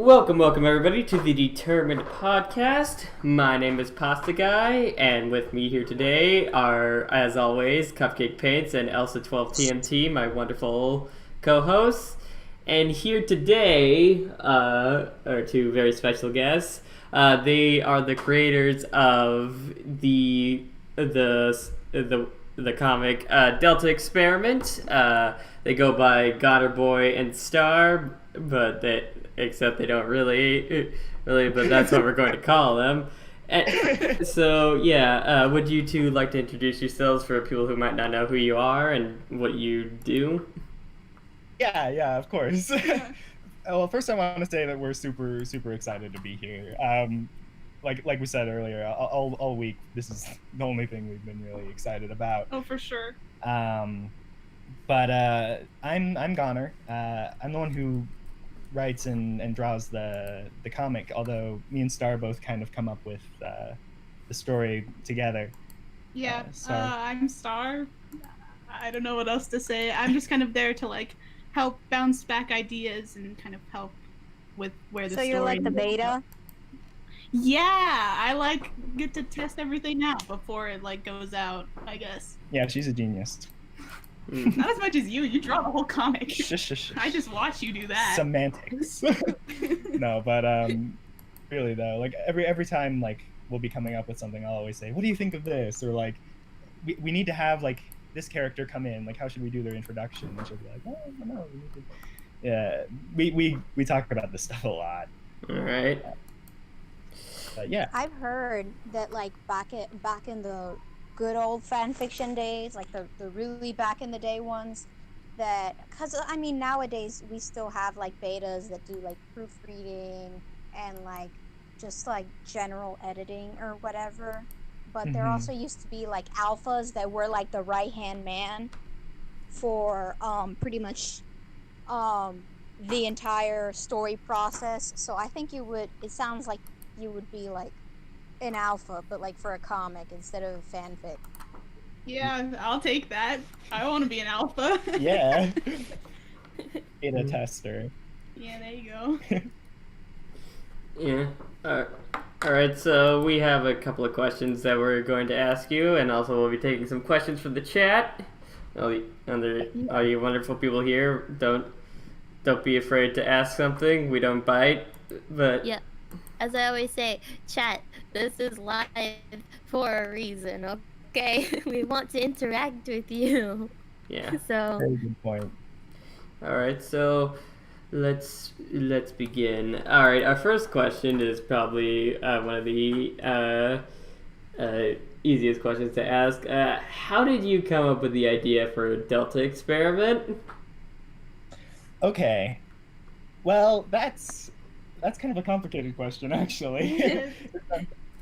Welcome everybody to the Determined Podcast. My name is Pasta Guy, and with me here today are, as always, Cupcake Paints and Elsa12TMT, my wonderful co-hosts. And here today are two very special guests. They are the creators of the comic Delta Experiment. They go by Goddard Boy and Star, except they don't really, but that's what we're going to call them. Would you two like to introduce yourselves for people who might not know who you are and what you do? Yeah, of course. Well, first I want to say that we're super excited to be here. Like we said earlier, all week, this is the only thing we've been really excited about. Oh, for sure. I'm Goner. I'm the one who writes and draws the comic, although me and Star both kind of come up with the story together. Yeah, I'm Star. I don't know what else to say. I'm just kind of there to help bounce back ideas and kind of help with where the story. So you're like the beta? Yeah, I get to test everything out before it goes out, I guess. Yeah, she's a genius. Not as much as you. You draw the whole comic. Shush. I just watch you do that. Semantics. No, but really though, every time we'll be coming up with something, I'll always say, "What do you think of this?" Or we need to have this character come in. How should we do their introduction? And she'll be like, "Oh no, we need to." Yeah, we talk about this stuff a lot. All right. Yeah. I've heard that back in the good old fan fiction days, the really back in the day ones, because nowadays we still have betas that do proofreading and just general editing or whatever, but there also used to be alphas that were the right hand man for pretty much the entire story process. So I think it sounds like you would be an alpha, but for a comic instead of a fanfic. Yeah, I'll take that. I want to be an alpha. Yeah. Beta tester. Yeah, there you go. Yeah. All right. So we have a couple of questions that we're going to ask you, and also we'll be taking some questions from the chat. All you wonderful people here, don't be afraid to ask something. We don't bite, but yeah. As I always say, chat, this is live for a reason, okay? We want to interact with you. Yeah. So. Very good point. All right, so let's begin. All right, our first question is probably one of the easiest questions to ask. How did you come up with the idea for a Delta Experiment? Okay. Well, that's kind of a complicated question, actually.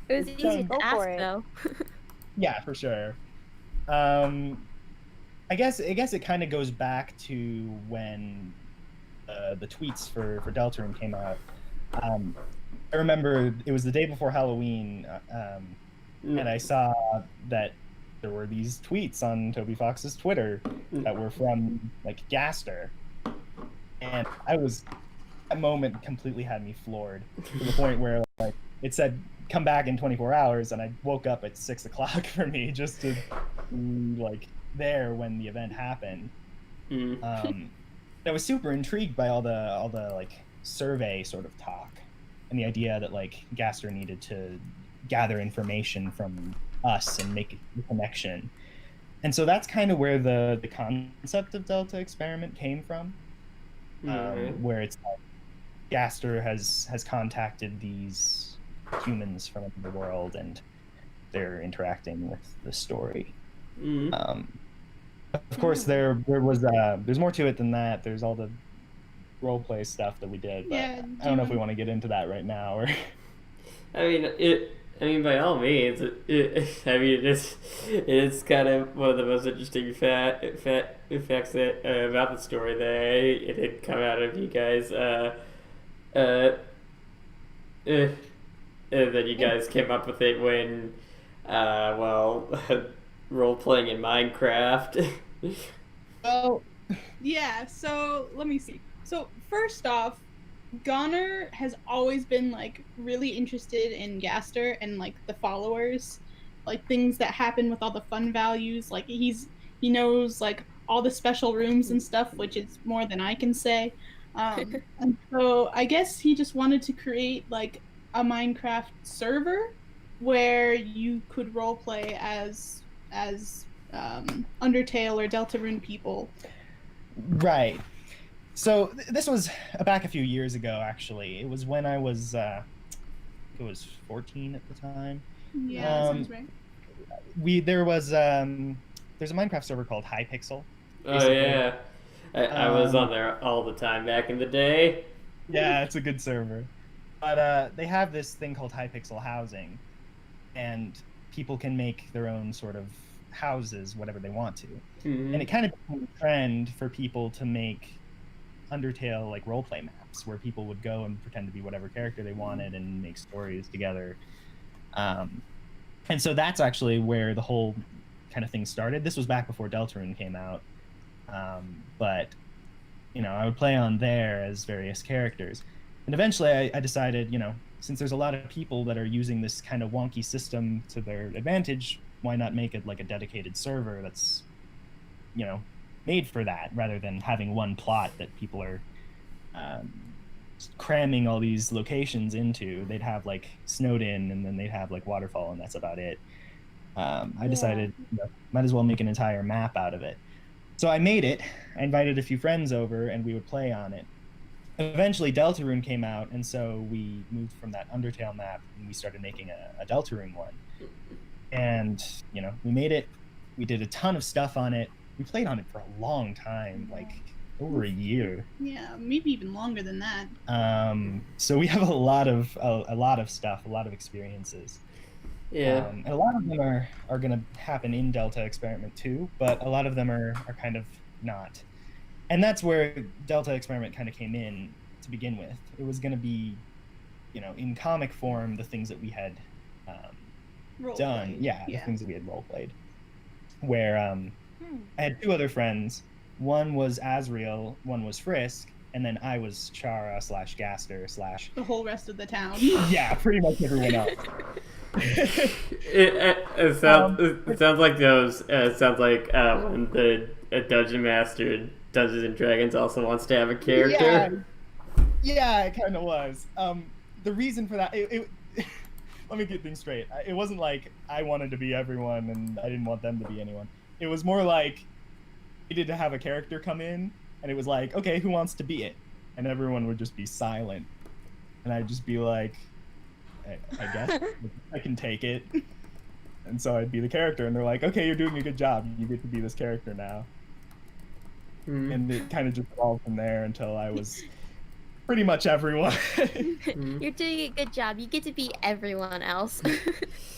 It was easy to ask, though. Yeah, for sure. I guess it kind of goes back to when the tweets for Deltarune came out. I remember it was the day before Halloween, and I saw that there were these tweets on Toby Fox's Twitter that were from Gaster, and that moment completely had me floored to the point where it said come back in 24 hours, and I woke up at 6 o'clock for me just to be there when the event happened. I was super intrigued by all the survey sort of talk and the idea that Gaster needed to gather information from us and make a connection, and so that's kind of where the concept of Delta Experiment came from. Where it's Gaster has contacted these humans from the world, and they're interacting with the story. Of course, there's more to it than that. There's all the role play stuff that we did, but Yeah, I don't know if we want to get into that right now. Or I mean, by all means, it's kind of one of the most interesting facts that about the story that it had come out of you guys. That you guys came up with it when, role playing in Minecraft. Well, yeah. So let me see. So first off, Goner has always been like really interested in Gaster and like the followers, like things that happen with all the fun values. Like he knows like all the special rooms and stuff, which is more than I can say. And so I guess he just wanted to create like a Minecraft server where you could roleplay as Undertale or Deltarune people. Right. So this was back a few years ago. Actually, it was when I was 14 at the time. Yeah, that sounds right. There's a Minecraft server called Hypixel. Oh yeah, I was on there all the time back in the day. Yeah, it's a good server. But they have this thing called Hypixel housing, and people can make their own sort of houses, whatever they want to. Mm-hmm. And it kind of became a trend for people to make Undertale like roleplay maps where people would go and pretend to be whatever character they wanted and make stories together. And so that's actually where the whole kind of thing started. This was back before Deltarune came out. But I would play on there as various characters. And eventually I decided, since there's a lot of people that are using this kind of wonky system to their advantage, why not make it like a dedicated server that's, made for that, rather than having one plot that people are cramming all these locations into. They'd have like Snowdin, and then they'd have like Waterfall, and that's about it. I decided, might as well make an entire map out of it. So I made it. I invited a few friends over, and we would play on it. Eventually, Deltarune came out, and so we moved from that Undertale map, and we started making a Deltarune one. And, we made it. We did a ton of stuff on it. We played on it for a long time, like over a year. Yeah, maybe even longer than that. So we have a lot of stuff, a lot of experiences. Yeah. And a lot of them are going to happen in Delta Experiment too, but a lot of them are kind of not. And that's where Delta Experiment kind of came in to begin with. It was going to be, in comic form, the things that we had done. Yeah, the things that we had role-played. Where I had two other friends. One was Asriel, one was Frisk, and then I was Chara / Gaster / the whole rest of the town. Yeah, pretty much everyone else. It sounds like those. It sounds like when the Dungeon Master Dungeons and Dragons also wants to have a character. Yeah, it kind of was. The reason for that, let me get things straight. It wasn't like I wanted to be everyone and I didn't want them to be anyone. It was more like we needed to have a character come in, and it was like, okay, who wants to be it? And everyone would just be silent, and I'd just be like, I guess I can take it. And so I'd be the character, and they're like, okay, you're doing a good job. You get to be this character now. And it kind of just evolved from there until I was pretty much everyone. You're doing a good job. You get to be everyone else.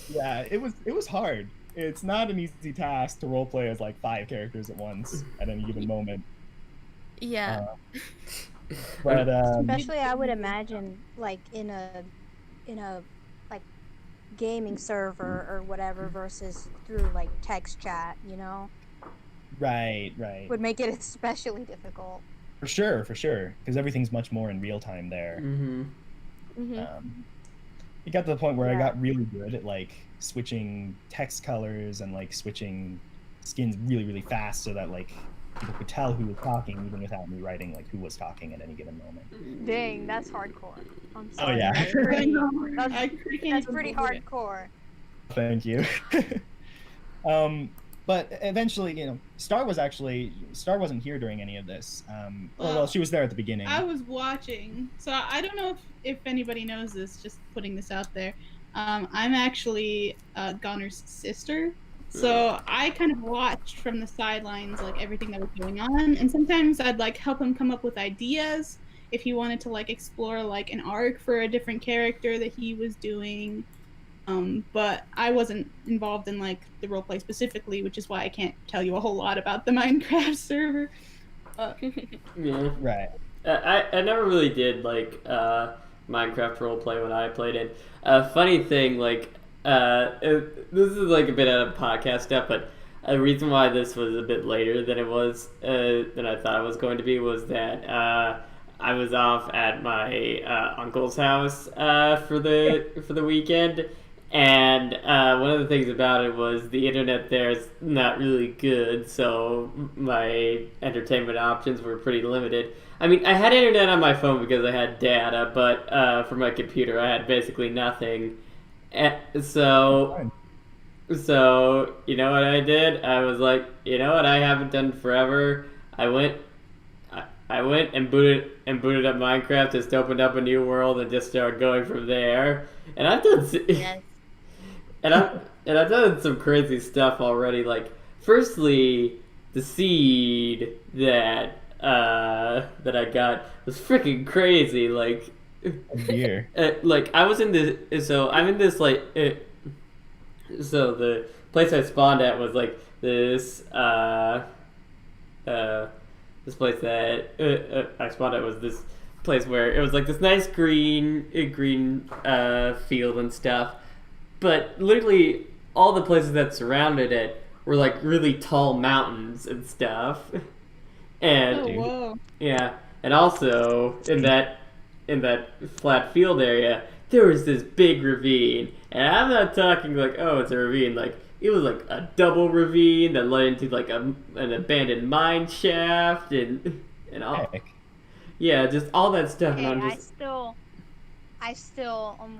Yeah, it was hard. It's not an easy task to roleplay as like 5 characters at once at any given moment. Yeah. But especially I would imagine like in a like gaming server or whatever versus through like text chat, Right. would make it especially difficult. For sure, because everything's much more in real time there. It got to the point where I got really good at like switching text colors and like switching skins really, really fast, so that like people could tell who was talking even without me writing like who was talking at any given moment. Dang, that's hardcore. I'm Oh sorry. yeah. That's pretty hardcore. Thank you. But eventually, Star wasn't here during any of this. Well, she was there at the beginning. I was watching, so I don't know if anybody knows this, just putting this out there. I'm actually Goner's sister, so I kind of watched from the sidelines, like everything that was going on, and sometimes I'd like help him come up with ideas if he wanted to like explore like an arc for a different character that he was doing. But I wasn't involved in like the roleplay specifically, which is why I can't tell you a whole lot about the Minecraft server. Yeah. Right. I never really did like Minecraft roleplay when I played it. Funny thing, like this is like a bit out of podcast stuff, but the reason why this was a bit later than it was than I thought it was going to be was that I was off at my uncle's house for the weekend, and one of the things about it was the internet there is not really good, so my entertainment options were pretty limited. I mean, I had internet on my phone because I had data, but for my computer, I had basically nothing. So you know what I did? I was like, you know what I haven't done forever? I went and booted up Minecraft, just opened up a new world and just started going from there. And I've done Yes. and I've done some crazy stuff already. Like, firstly, the seed that I got was freaking crazy. Like, Oh dear. like I was in this. So I'm in this like. So the place I spawned at was like this. This place that I spawned at was this place where it was like this nice green field and stuff, but literally all the places that surrounded it were like really tall mountains and stuff. And Oh, whoa. yeah, and also in that flat field area, there was this big ravine, and I'm not talking like, oh, it's a ravine. Like, it was like a double ravine that led into like an abandoned mine shaft and all. Heck. Yeah, just all that stuff. Hey, And I'm I just still,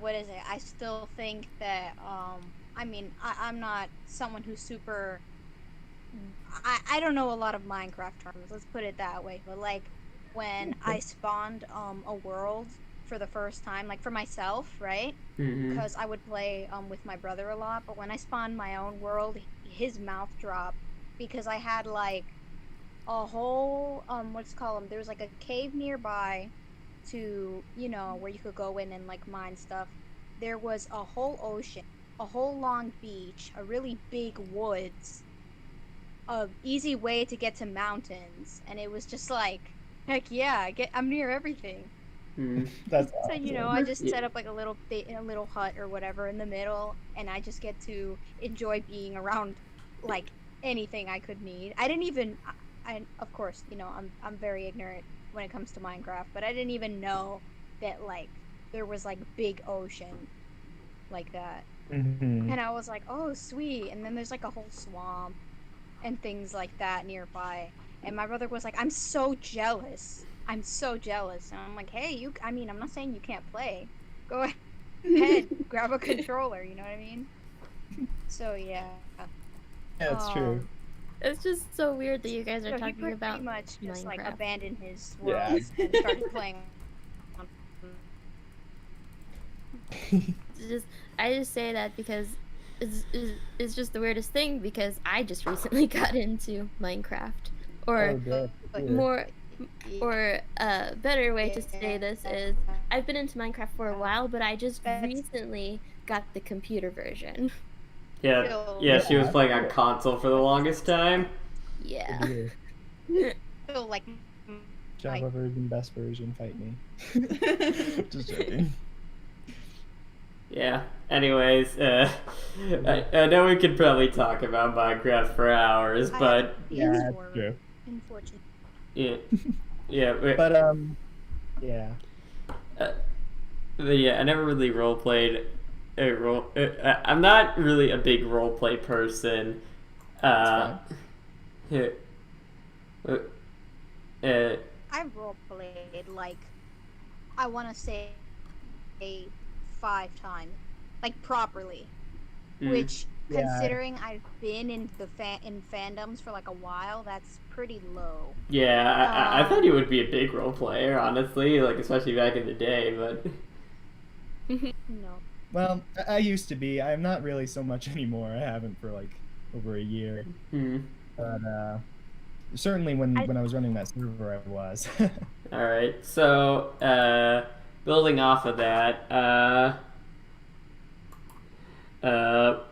what is it? I still think that, I mean, I'm not someone who's super. I don't know a lot of Minecraft terms. Let's put it that way. But like, when I spawned a world for the first time, like for myself, right? Mhm. Because I would play with my brother a lot. But when I spawned my own world, his mouth dropped because I had like a whole what's it called? There was like a cave nearby to, you know, where you could go in and like mine stuff. There was a whole ocean, a whole long beach, a really big woods, a easy way to get to mountains, and it was just like, heck yeah, I'm near everything. Mhm. That's So you know, awesome. I just set up like a little hut or whatever in the middle, and I just get to enjoy being around like anything I could need. I didn't even, I of course, you know, I'm very ignorant when it comes to Minecraft, but I didn't even know that like there was like big ocean like that, Mhm. and I was like, oh sweet, and then there's like a whole swamp and things like that nearby, and my brother was like, I'm so jealous. I'm so jealous. And I'm like, hey, I mean, I'm not saying you can't play. Go ahead, grab a controller, you know what I mean? So, yeah. Yeah, it's true. Um, It's just so weird that you guys are So he talking pretty about much just, like, Minecraft. abandoned his Yeah. worlds and started playing on. It's just I just say that because it's just the weirdest thing because I just recently got into Minecraft. Or Oh, dear. But more or a better way to say this is I've been into Minecraft for a while, but I just That's- recently got the computer version. Yeah, she was playing on console for the longest time. Yeah. Oh, dear. Still, like, Java version, best version, fight me. Just joking. Yeah. Anyways, I know we could probably talk about Minecraft for hours, but Yeah, it's that's true. unfortunate. yeah, yeah, But yeah. but yeah, I never really role played. I'm not really a big role play person. Yeah. I've roleplayed like I want to say 5 times, like properly. Which, Yeah. considering I've been in the in fandoms for like a while, that's pretty low. Yeah, I thought he would be a big role player, honestly, like especially back in the day. But No. Well, I used to be. I'm not really so much anymore. I haven't for like over a year. hmm. But certainly when I was running that server, I was. All right. So, building off of that,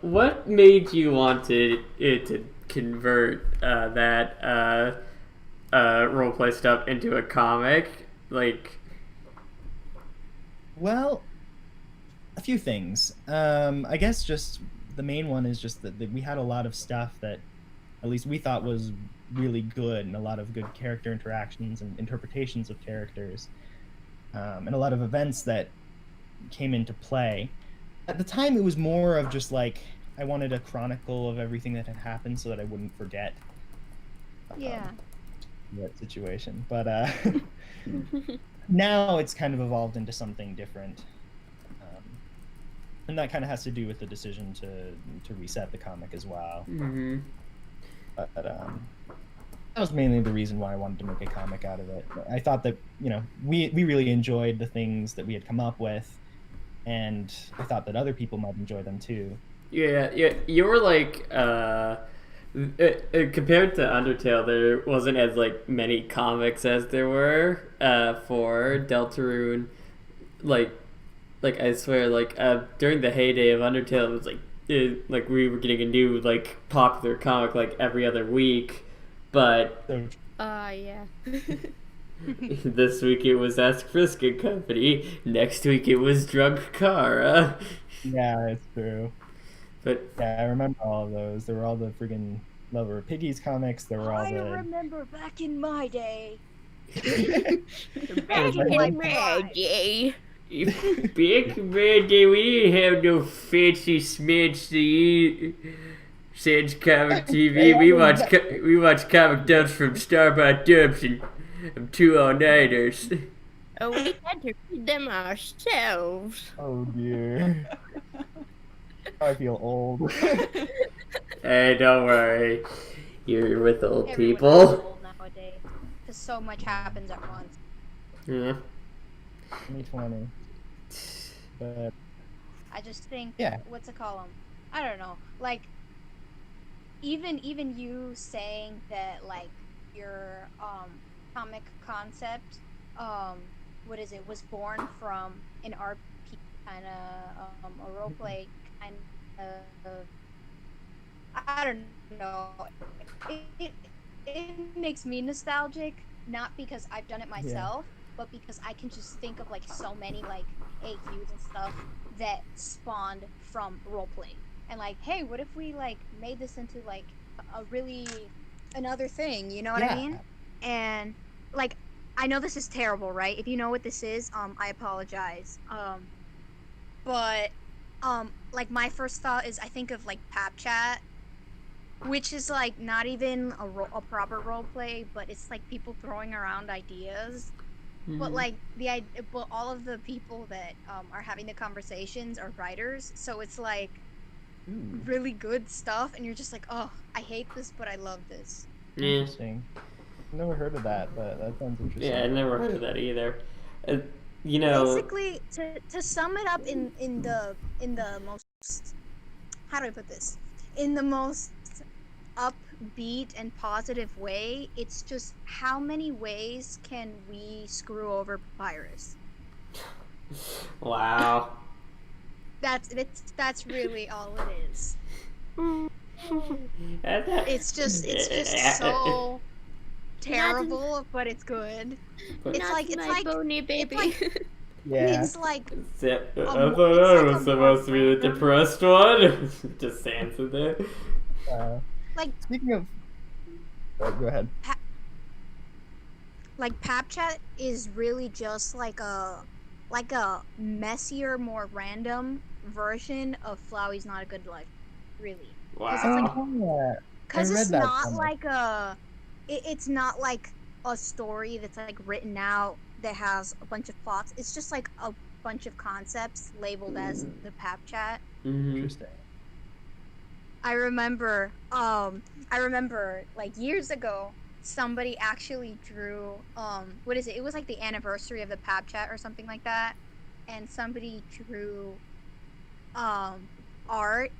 what made you want to convert that roleplay stuff into a comic? Like, Well, a few things. I guess just the main one is just that we had a lot of stuff that at least we thought was really good, and a lot of good character interactions and interpretations of characters, and a lot of events that came into play. At the time, it was more of just like I wanted a chronicle of everything that had happened so that I wouldn't forget Yeah. that situation. But now it's kind of evolved into something different. And that kind of has to do with the decision to reset the comic as well. Mm-hmm. But that was mainly the reason why I wanted to make a comic out of it. I thought that, you know, we really enjoyed the things that we had come up with, and I thought that other people might enjoy them too. Yeah, you were like, compared to Undertale, there wasn't as like many comics as there were for Deltarune. Like I swear, like during the heyday of Undertale, it was like we were getting a new like popular comic like every other week, but So, Yeah. this week it was Ask Frisk and Company. Next week it was Drunk Kara. yeah, it's true. But Yeah, I remember all of those. There were all the friggin' Lover of Piggies comics. There were all I the. remember back in my day. Back in my Reggie. back in my day, we didn't have no fancy smancy Sans comic TV. We watch comic dubs from Starbot Dubs and 2 all-nighters. Oh, we had to read them ourselves. Oh dear. I feel old. Hey, don't worry. You're with old Everyone's people. old nowadays, because so much happens at once. Yeah. 2020. But I just think, Yeah. what's it called? I don't know. Like, even you saying that like your comic concept, what is it, was born from an RP kind of a roleplay kind of. I don't know. It makes me nostalgic, not because I've done it myself, but because I can just think of like so many like AQs and stuff that spawned from roleplay. And like, hey, what if we like made this into like a really another thing, you know what I Yeah. mean? And like, I know this is terrible, right? If you know what this is, I apologize. But like my first thought is I think of like PapChat, which is like not even a proper role play, but it's like people throwing around ideas. But like but all of the people that are having the conversations are writers, so it's like ooh, really good stuff, and you're just like, oh, I hate this, but I love this. Yeah. interesting. Never heard of that, but that sounds interesting. Yeah, I never heard of that either. You know, Basically, to sum it up in the most, how do I put this, in the most upbeat and positive way, it's just how many ways can we screw over Papyrus? wow. That's really all it is. It's just so terrible, but it's good. It's Not like my bony baby. like- Yeah. It's like I thought it's I like was a supposed to be the random- depressed one. Just Sans in there. like Speaking of. Go ahead. like PapChat is really just like a messier, more random version of Flowey's Not a Good Life, really. Wow. Yeah. Because I read it's that not somewhere. like it's not like a story that's like written out that has a bunch of plots. It's just like a bunch of concepts labeled as the PapChat. Mhm. Interesting. I remember like years ago, somebody actually drew what is it? It was like the anniversary of the PapChat or something like that, and somebody drew art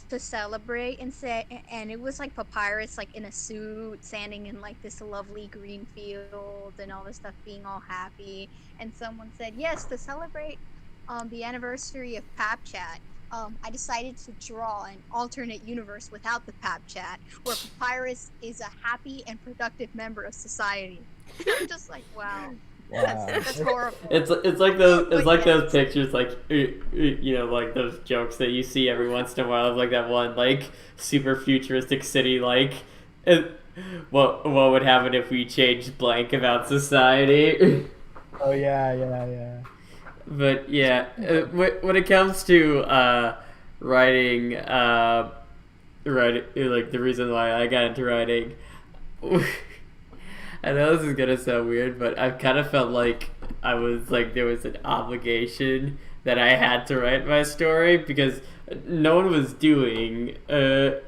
to celebrate and it was like Papyrus like in a suit standing in like this lovely green field and all this stuff, being all happy, and someone said, yes, to celebrate the anniversary of PapChat, I decided to draw an alternate universe without the PapChat, where Papyrus is a happy and productive member of society. I'm just like, wow, Wow. that's horrible. It's like those But those pictures like you know, like those jokes that you see every once in a while of like that one like super futuristic city like what would happen if we changed blank about society? Oh yeah. But yeah, when it comes to writing, like the reason why I got into writing, I know this is gonna sound weird, but I kind of felt like I was like there was an obligation that I had to write my story because no one was doing no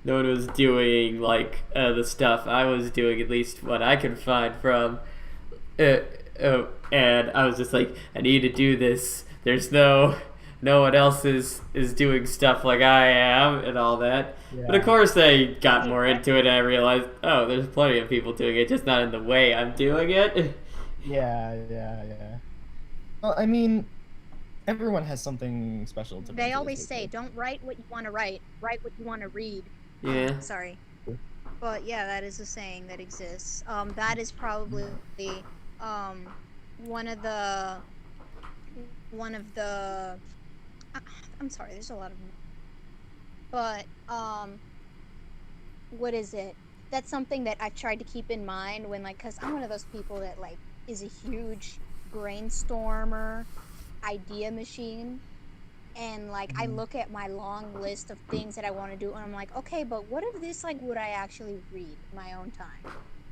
one was doing like the stuff I was doing, at least what I could find from. And I was just like, I need to do this. There's no one else is doing stuff like I am and all that. But of course, I got more into it and I realized, oh, there's plenty of people doing it, just not in the way I'm doing it. Yeah. Well, I mean, everyone has something special to bring They to the always say, table. don't write what you want to write what you want to read. Yeah. Sorry. But yeah, that is a saying that exists. That is probably one of the I'm sorry, there's a lot of them. But what is it? That's something that I've tried to keep in mind when cuz I'm one of those people that is a huge brainstormer, idea machine. And I look at my long list of things that I want to do and I'm like, okay, but what if this would I actually read my own time?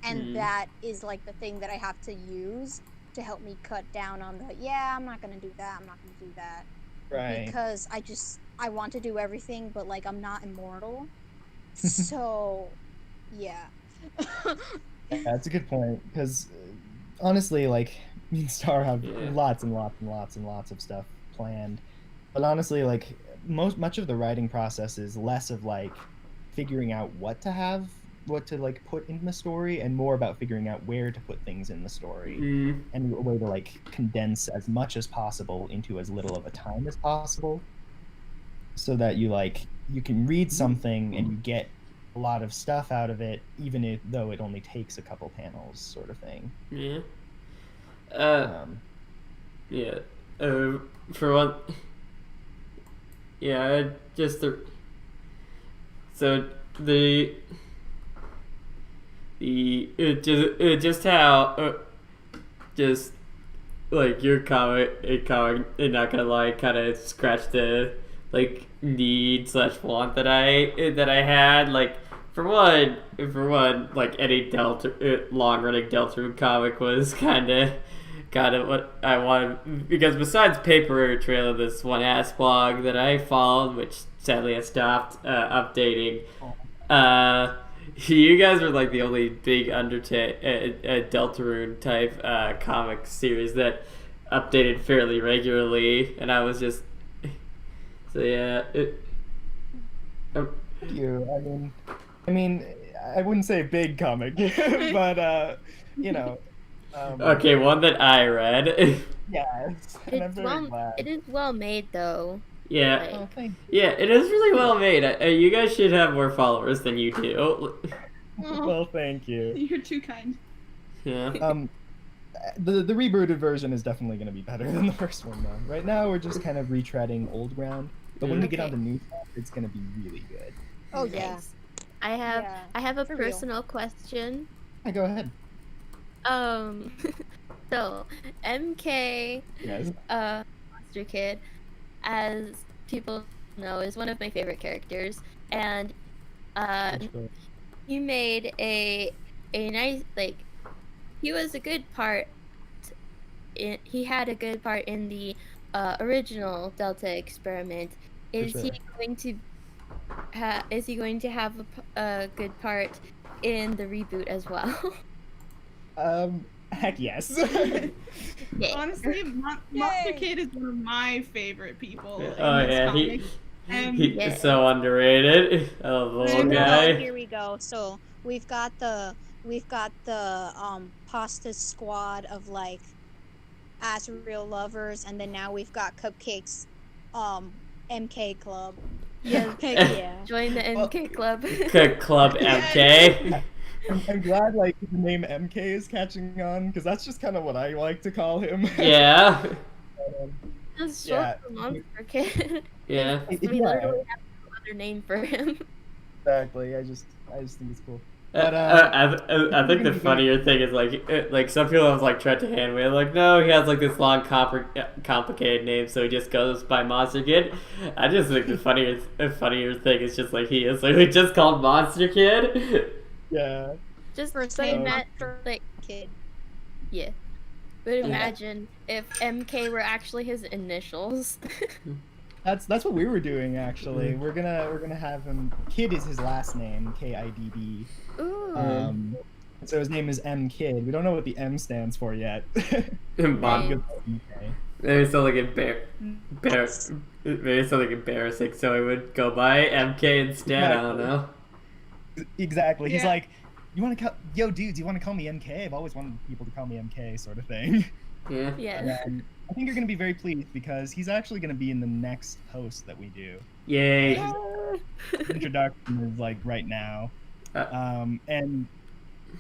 And that is the thing that I have to use to help me cut down on I'm not gonna do that, Right. because I want to do everything, but I'm not immortal. So yeah. That's a good point because honestly, me and Star have Yeah. lots and lots of stuff planned. But honestly, much of the writing process is less of figuring out what to put in the story, and more about figuring out where to put things in the story, and a way to condense as much as possible into as little of a time as possible, so that you can read something and you get a lot of stuff out of it, even though it only takes a couple panels, sort of thing. Yeah. Yeah. For one. Yeah, so the just how just your comic, and not gonna lie, kind of scratched the need / want that I had. For one, any long running Deltarune comic was kind of what I wanted, because besides Paper Trail and this one ass blog that I followed, which sadly I stopped updating, you guys were the only big Deltarune type comic series that updated fairly regularly, and I was just so yeah. Thank you. I mean, I wouldn't say big comic, but okay, one that I read. Yes, and I'm very glad. It is well made though. Yeah. Oh, thank Yeah, it is really well made. You guys should have more followers than you do. Oh, Well, thank you. you're too kind. Yeah. The rebooted version is definitely going to be better than the first one, though. Right now, we're just kind of retreading old ground, but when we get Okay. on the new stuff, it's going to be really good. Oh yeah. Nice. I have a for real. personal question. Go ahead. So MK Yes. Monster Kid, as people know, is one of my favorite characters, and he made a nice he was a good part. He had a good part in the original Delta experiment. Is sure. he going to have a good part in the reboot as well? Heck yes. Yay. Honestly, Monster Kid is one of my favorite people. in Oh this yeah, comic. And he's Yeah. so underrated. I love the little guy. Here we go. So we've got the pasta squad of as real lovers, and then now we've got Cupcake's MK club. Yeah. Heck yeah. Join the MK club. Club MK. I'm glad the name MK is catching on, because that's just kind of what I like to call him. Yeah. Just Yeah. short for Monster Kid. Yeah. We literally have no other name for him. Exactly. I just think it's cool. I think the funnier thing is like some people have like tried to hand wave like no he has like this long complicated name so he just goes by Monster Kid. I just think the funnier thing is just like he is literally just called Monster Kid. Yeah. Just For saying some that, monster like, kid. yeah. But imagine if MK were actually his initials. That's what we were doing actually. We're gonna have him. Kid is his last name, Kidd. Ooh. So his name is M Kid. We don't know what the M stands for yet. Maybe something maybe something embarrassing, so it would go by MK instead. I don't know. Exactly. He's Yeah. like, you want to call, yo, dudes, you want to call me MK? I've always wanted people to call me MK, sort of thing. Yeah. Yeah. And I think you're gonna be very pleased because he's actually gonna be in the next post that we do. Yay. His introduction is like right now, and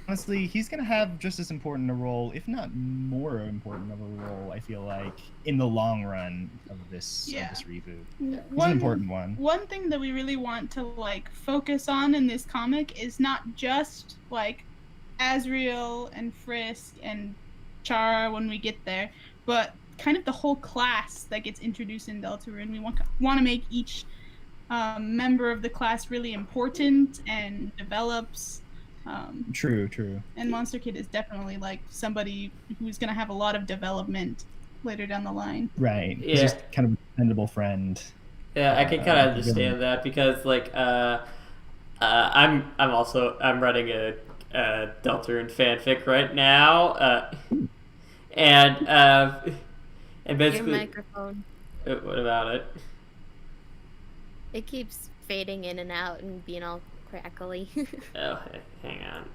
honestly, he's gonna have just as important a role, if not more important of a role. I feel like in the long run of this reboot, he's an important one. One thing that we really want to like focus on in this comic is not just like Azrael and Frisk and Chara when we get there, but kind of the whole class that gets introduced in Deltarune. We want to make each member of the class really important and develops. True. And Monster Kid is definitely like somebody who's going to have a lot of development later down the line. Right. Yeah. He's just kind of a dependable friend. Yeah, I can kind of understand that because like I'm writing a Deltarune fanfic right now, and basically Your microphone. What about it? It keeps fading in and out and being all crackly. Oh, hang on.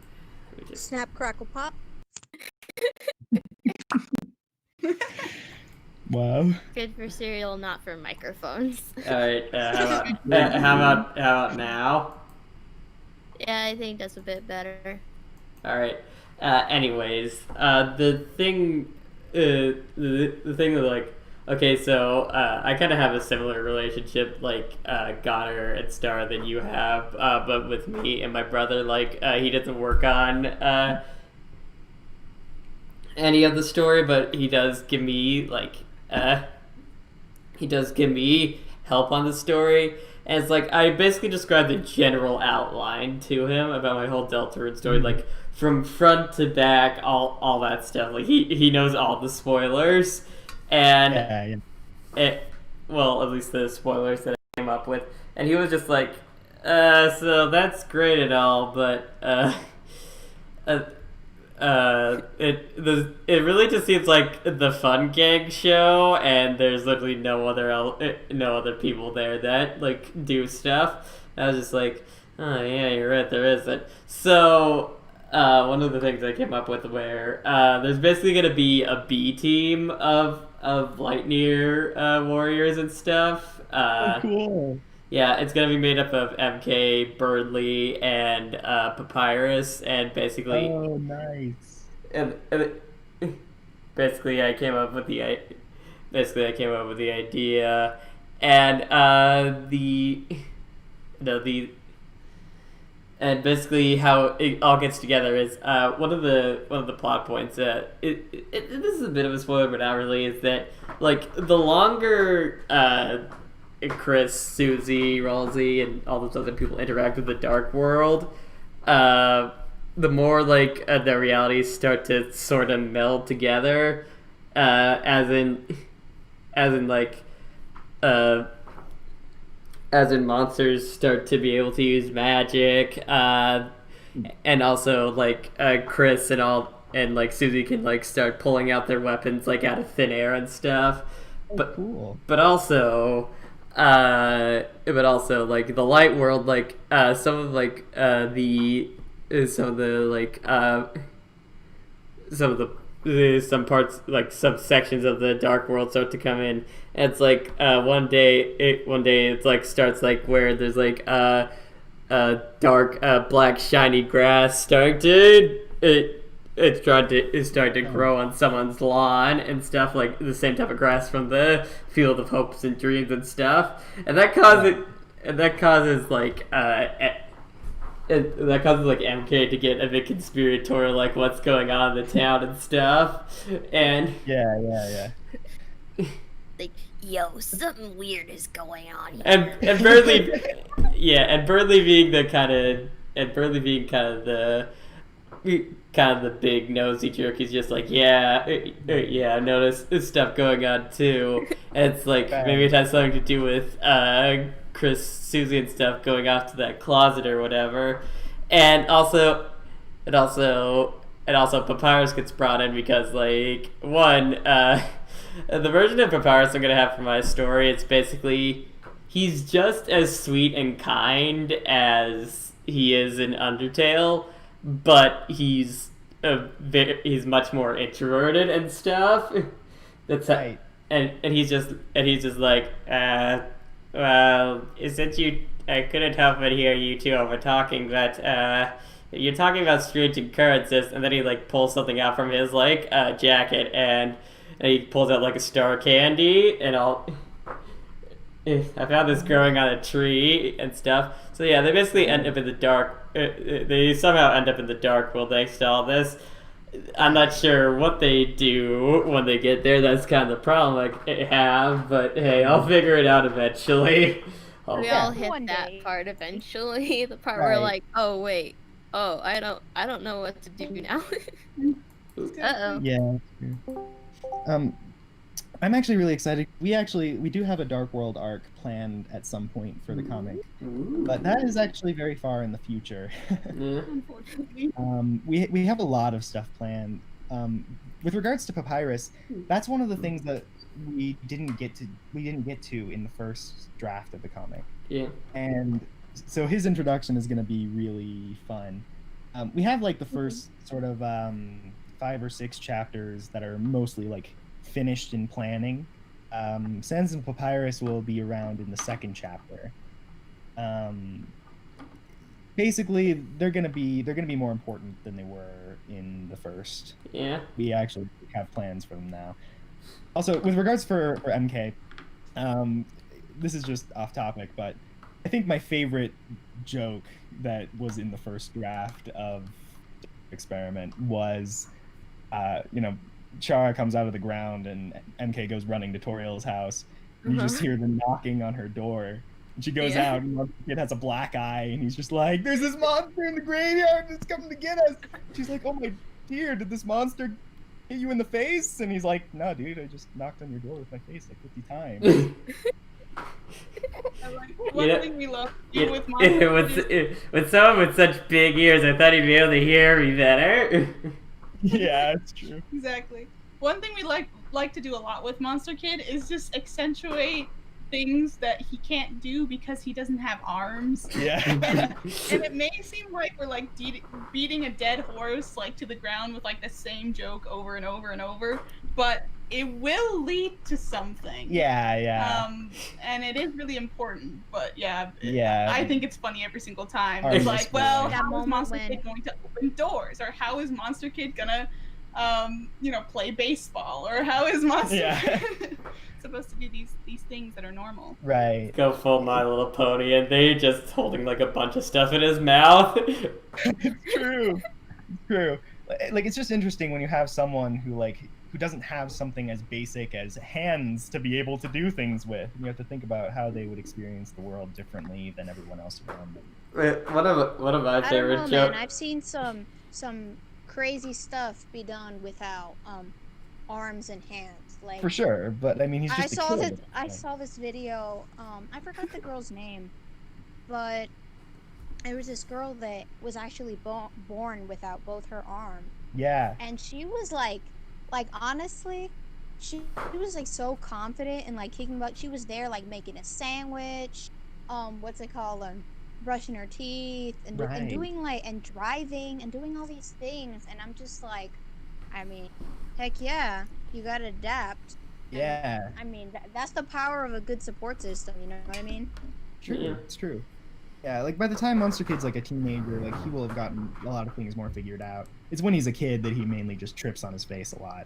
Let me just... Snap, crackle, pop. Wow. Good for cereal, not for microphones. All right. How about now? Yeah, I think that's a bit better. All right. Anyways, the thing that like, okay, so I kind of have a similar relationship like Goddard and Star than you have, but with me and my brother, like he doesn't work on any of the story, but he does give me like help on the story. And it's like I basically described the general outline to him about my whole Deltarune story, like from front to back, all that stuff. Like he knows all the spoilers, and well, at least the spoilers that I came up with. And he was just like, so that's great and all, but it really just seems like the Fun Gang show, and there's literally no other people there that like do stuff. I was just like, oh yeah, you're right, there isn't. So one of the things I came up with where there's basically gonna be a B team of Lightyear warriors and stuff. Cool. Yeah, it's gonna be made up of MK, Birdly, and Papyrus, and basically. Oh, nice. And basically, I came up with the idea, and and basically how it all gets together is one of the plot points. This is a bit of a spoiler, but not really. Is that like the longer Chris, Susie, Ralsei, and all those other people interact with the Dark World, the more like the realities start to sort of meld together, as in monsters start to be able to use magic, and also like Chris and like Susie can like start pulling out their weapons like out of thin air and stuff. Cool. But also like the light world, like some parts, like some sections of the Dark World start to come in. And it's like one day it's like starts like where there's like dark black shiny grass starting to grow on someone's lawn and stuff, like the same type of grass from the Field of Hopes and Dreams and stuff. And that causes like that causes like MK to get a bit conspiratorial, like what's going on in the town and stuff, and Yeah. Like, yo, something weird is going on here. and Burnley, yeah, and Burnley being kind of the big nosy jerk. He's just like, yeah, I noticed this stuff going on too. And it's like maybe it has something to do with Chris, Susie, and stuff going off to that closet or whatever. And also Papyrus gets brought in because like the version of Papyrus I'm gonna have for my story, it's basically he's just as sweet and kind as he is in Undertale, but he's much more introverted and stuff. That's Right. and he's just like, well, isn't you? I couldn't help but hear you two over talking, but you're talking about strange occurrences, and then he like pulls something out from his like jacket, and he pulls out like a star candy, and I found this growing on a tree and stuff. So yeah, they basically end up in the dark. They somehow end up in the dark world thanks to all this. I'm not sure what they do when they get there. That's kind of the problem I have. But hey, I'll figure it out eventually. We Yeah. all hit One that day. part eventually. The part where Right. like, oh wait, oh I don't know what to do now. Uh-oh. Yeah. I'm actually really excited. We do have a Dark World arc planned at some point for the comic, but that is actually very far in the future. Yeah. Unfortunately. We have a lot of stuff planned. With regards to Papyrus, that's one of the things that we didn't get to in the first draft of the comic, Yeah. and so his introduction is going to be really fun. We have like the first sort of 5 or 6 chapters that are mostly like finished in planning. Sans and Papyrus will be around in the second chapter. Basically, they're gonna be more important than they were in the first. Yeah. We actually have plans for them now. Also, with regards for MK, this is just off topic, but I think my favorite joke that was in the first draft of Experiment was, Chara comes out of the ground and MK goes running to Toriel's house. And you just hear them knocking on her door. And she goes Yeah. out and the kid has a black eye and he's just like, there's this monster in the graveyard that's coming to get us. She's like, oh my dear, did this monster hit you in the face? And he's like, no, dude, I just knocked on your door with my face like 50 times. One know- thing we love to Yeah, do with monsters. with someone with such big ears, I thought he'd be able to hear me better. Yeah, it's true. Exactly. One thing we like to do a lot with Monster Kid is just accentuate things that he can't do because he doesn't have arms. Yeah. And it may seem like we're like beating a dead horse like to the ground with like the same joke over and over and over, but it will lead to something. Yeah. And it is really important, but yeah. Yeah. I think it's funny every single time. Arms It's like, is well, funny. That how is moment Monster when- Kid going to open doors, or how is Monster Kid gonna, play baseball, or how is Monster Yeah. Kid supposed to do these things that are normal? Right. Go full My Little Pony, and they just holding like a bunch of stuff in his mouth. It's true. It's true. Like, it's just interesting when you have someone who doesn't have something as basic as hands to be able to do things with. You have to think about how they would experience the world differently than everyone else around them. One of my I don't favorite know, man. jokes. I've seen some crazy stuff be done without arms and hands. Like For sure, but I mean, he's I just a saw kid. this. I saw this video. I forgot the girl's name, but there was this girl that was actually born without both her arms, Yeah. and she was like honestly, she was like so confident and like kicking butt. She was there like making a sandwich, what's it called, brushing her teeth and, Right. and doing and driving and doing all these things, and I'm just like, I mean, heck yeah, you gotta adapt. Yeah. I mean, that's the power of a good support system. You know what I mean? True. Yeah. It's true. Yeah, like by the time Monster Kid's like a teenager, like he will have gotten a lot of things more figured out. It's when he's a kid that he mainly just trips on his face a lot.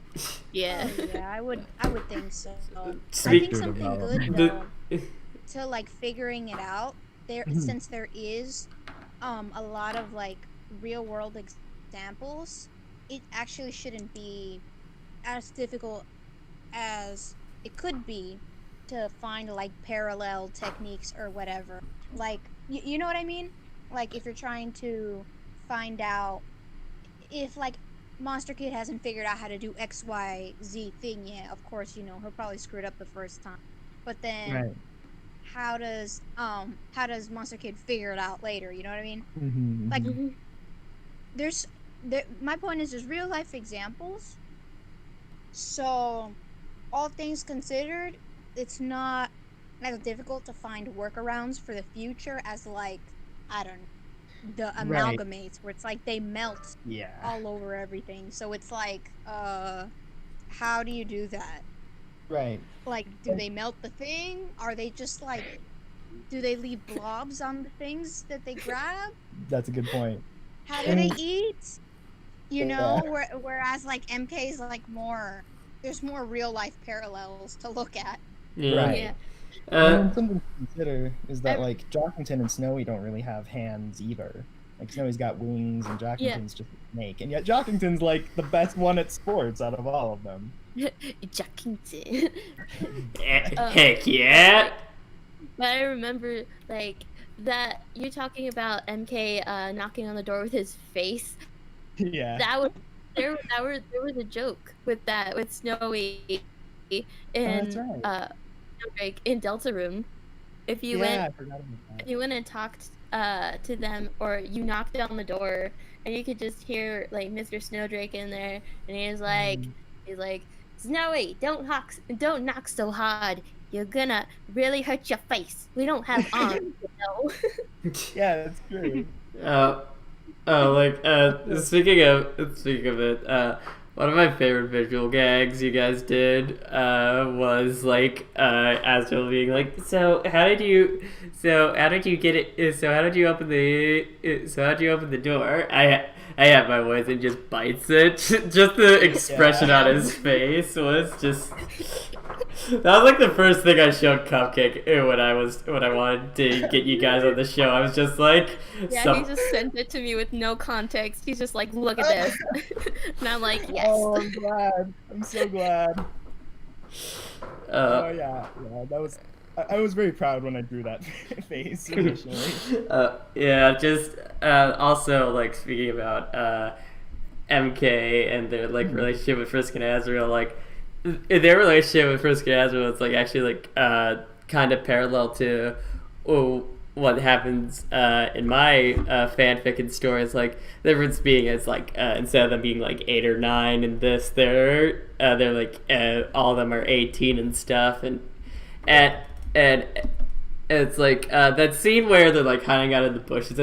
Yeah. Oh, yeah, I would think so. I Speak- think something good The- though to like figuring it out there, Mhm. since there is a lot of like real world examples, it actually shouldn't be as difficult as it could be to find like parallel techniques or whatever. Like, you know what I mean? Like, if you're trying to find out if like Monster Kid hasn't figured out how to do XYZ thing yet, of course, you know, he'll probably screw it up the first time. But then Right. how does Monster Kid figure it out later? You know what I mean? Mm-hmm. Like, my point is there's real life examples. So, all things considered, it's not as difficult to find workarounds for the future as like, I don't know, the Right. amalgamates where it's like they melt Yeah. all over everything. So it's like, how do you do that? Right. Like, do they melt the thing? Are they just like, do they leave blobs on the things that they grab? That's a good point. How do they eat? You know, Yeah. whereas like MK is like more, there's more real life parallels to look at. Yeah. Right. Yeah. And something to consider is that I- like Jockington and Snowy don't really have hands either. Like Snowy's got wings and Jockington's just a snake, and yet Jockington's like the best one at sports out of all of them. Jackington. Heck yeah. But I remember like that you're talking about MK knocking on the door with his face. Yeah. That was there was a joke with that with Snowy in that's right. Snowdrake in Deltarune. If you Yeah, I went forgot about that. if you went and talked to them, or you knocked on the door and you could just hear like Mr. Snowdrake in there, and he's like Snowy, don't knock so hard, you're gonna really hurt your face, we don't have arms, you know. Yeah, that's true. Speaking of it, one of my favorite visual gags you guys did was like Asriel being like, so how did you get it? So how did you open the door? I have my voice and just bites it. Just the expression on his face was just. That was like the first thing I showed Cupcake when I wanted to get you guys on the show. I was just like, Yeah, he just sent it to me with no context. He's just like, look at this. And I'm like, yes. Oh, I'm glad. I'm so glad. Oh yeah, that was. I was very proud when I drew that face initially. Also like speaking about MK and their like relationship with Frisk and Asriel, like their relationship with Frisk and Asriel is like actually like kind of parallel to what happens in my fanfic and stories. Like the difference being is like instead of them being like 8 or 9 in this, they're like all of them are 18 and stuff, and it's like that scene where they're like hiding out in the bushes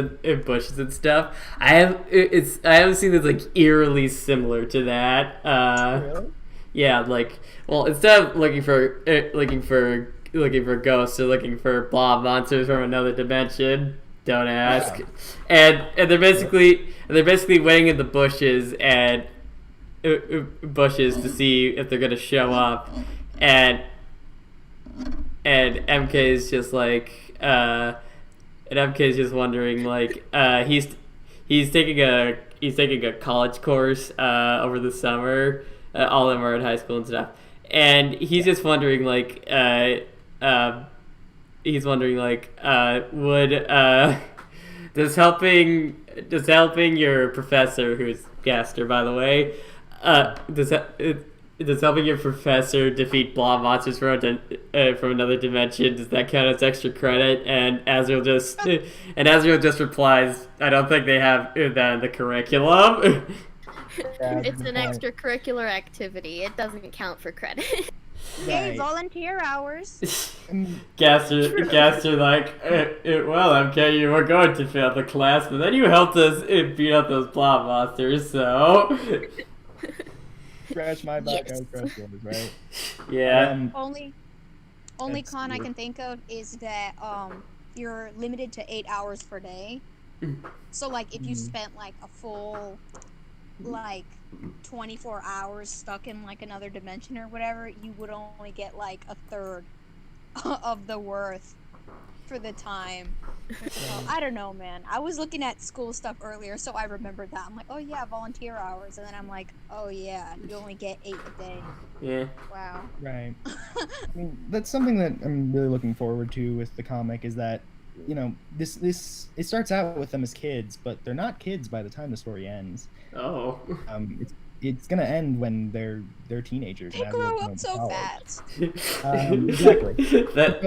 and stuff. I haven't seen this like eerily similar to that. Really? Yeah, like, well, instead of looking for ghosts, they're looking for blob monsters from another dimension. Don't ask. Yeah. And they're basically waiting in the bushes to see if they're gonna show up, and MK is just like wondering, like he's taking a college course over the summer. All of them are in high school and stuff, and he's just wondering like would does helping your professor, who's Gaster by the way, does helping your professor defeat blob monsters from another dimension, does that count as extra credit? And Asriel just replies, I don't think they have that in the curriculum. It's an extracurricular activity. It doesn't count for credit. Hey, Right. volunteer hours. Gaster like, well, MK, you were going to fail the class, but then you helped us beat up those blob monsters, so... Scratch my back, Yes. I scratch yours, right? Yeah. Only That's con I weird. can think of is that you're limited to 8 hours per day. So like if you spent like a full like 24 hours stuck in like another dimension or whatever, you would only get like a third of the worth. for the time. So, I don't know, man. I was looking at school stuff earlier, so I remembered that. I'm like, oh yeah, volunteer hours, and then I'm like, oh yeah, you only get 8 a day. Yeah. Wow. Right. I mean, that's something that I'm really looking forward to with the comic is that, you know, this it starts out with them as kids, but they're not kids by the time the story ends. Oh. It's gonna end when they're teenagers. They and grow go up to so college. fast. Exactly. That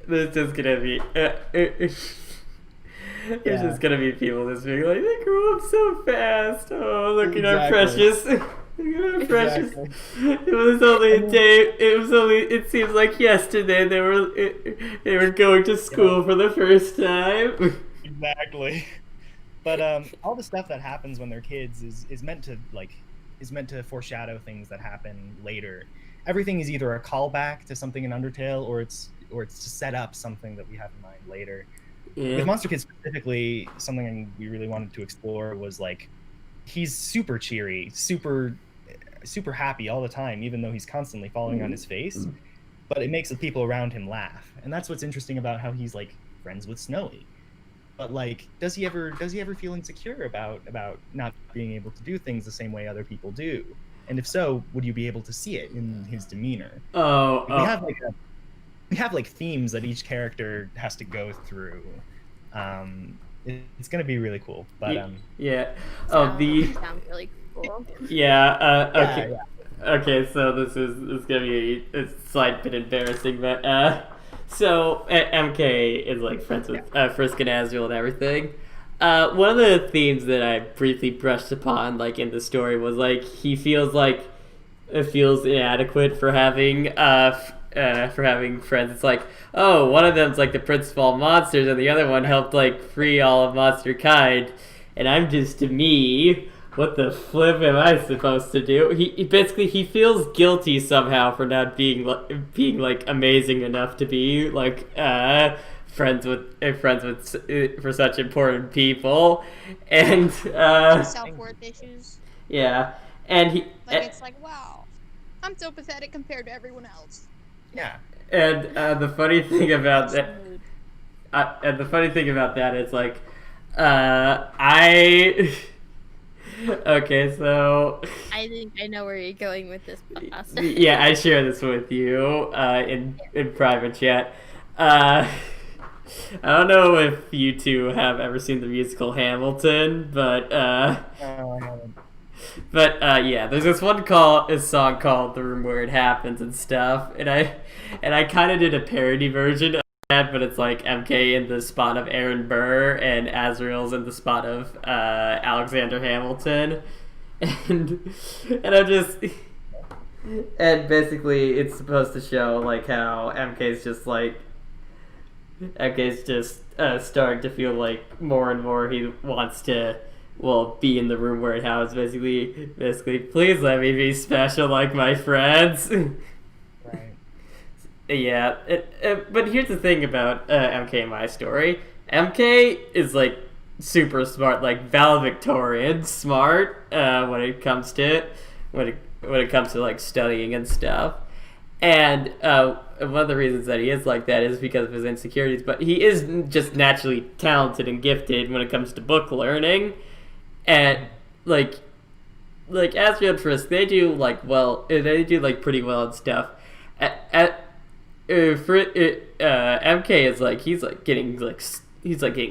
there's just gonna be there's just gonna be people just being like, they grew up so fast. Oh, look at our precious. Look at our precious. Exactly. It was only a day. It seems like yesterday they were going to school for the first time. Exactly. But all the stuff that happens when they're kids is meant to foreshadow things that happen later. Everything is either a callback to something in Undertale, or it's to set up something that we have in mind later. Yeah. With Monster Kids specifically, something we really wanted to explore was like, he's super cheery, super happy all the time, even though he's constantly falling on his face. But it makes the people around him laugh, and that's what's interesting about how he's like friends with Snowy. But like, does he ever feel insecure about not being able to do things the same way other people do? And if so, would you be able to see it in his demeanor? We have like themes that each character has to go through. It's gonna be really cool. But yeah. Sounds really cool. Yeah. Okay. Yeah. Okay. So this is gonna be a slight bit embarrassing, but so MK is like friends with Frisk and Azrael and everything. One of the themes that I briefly brushed upon, like in the story, was like he feels inadequate for having friends. It's like, oh, one of them's like the Prince of all monsters, and the other one helped like free all of monster kind, and I'm just me. What the flip am I supposed to do? He basically feels guilty somehow for not being like amazing enough to be like friends with for such important people, and Self-worth issues. Yeah, and he it's like, wow, I'm so pathetic compared to everyone else. Yeah. And the funny thing about that, is like, okay, so I think I know where you're going with this, boss. yeah, I share this with you in private chat. I don't know if you two have ever seen the musical Hamilton, but yeah, there's this song called "The Room Where It Happens" and stuff, and I kind of did a parody version of that, but it's like MK in the spot of Aaron Burr and Azrael's in the spot of Alexander Hamilton, and I'm just. And basically, it's supposed to show like how MK's just starting to feel like more and more he wants to, be in the room where it happens. Basically, please let me be special like my friends. Right. Yeah, but here's the thing about MK in my story. MK is like super smart, like valedictorian smart when it comes to like studying and stuff. And one of the reasons that he is like that is because of his insecurities, but he is just naturally talented and gifted when it comes to book learning. And like Azrael and Frisk, they do pretty well and stuff. MK is like he's getting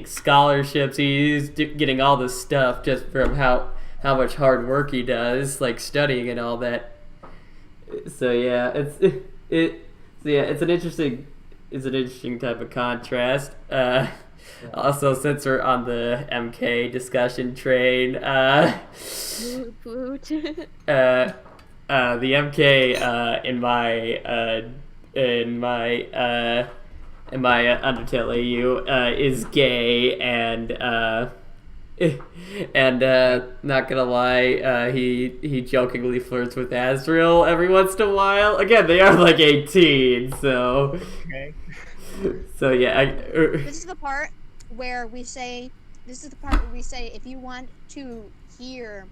scholarships. He's getting all this stuff just from how much hard work he does, like studying and all that. So yeah, it's an interesting type of contrast. Also, since we're on the MK discussion train, the MK in my Undertale AU is gay and not gonna lie, he jokingly flirts with Azrael every once in a while. Again, they are like 18, so Okay. So yeah. This is the part where we say if you want to hear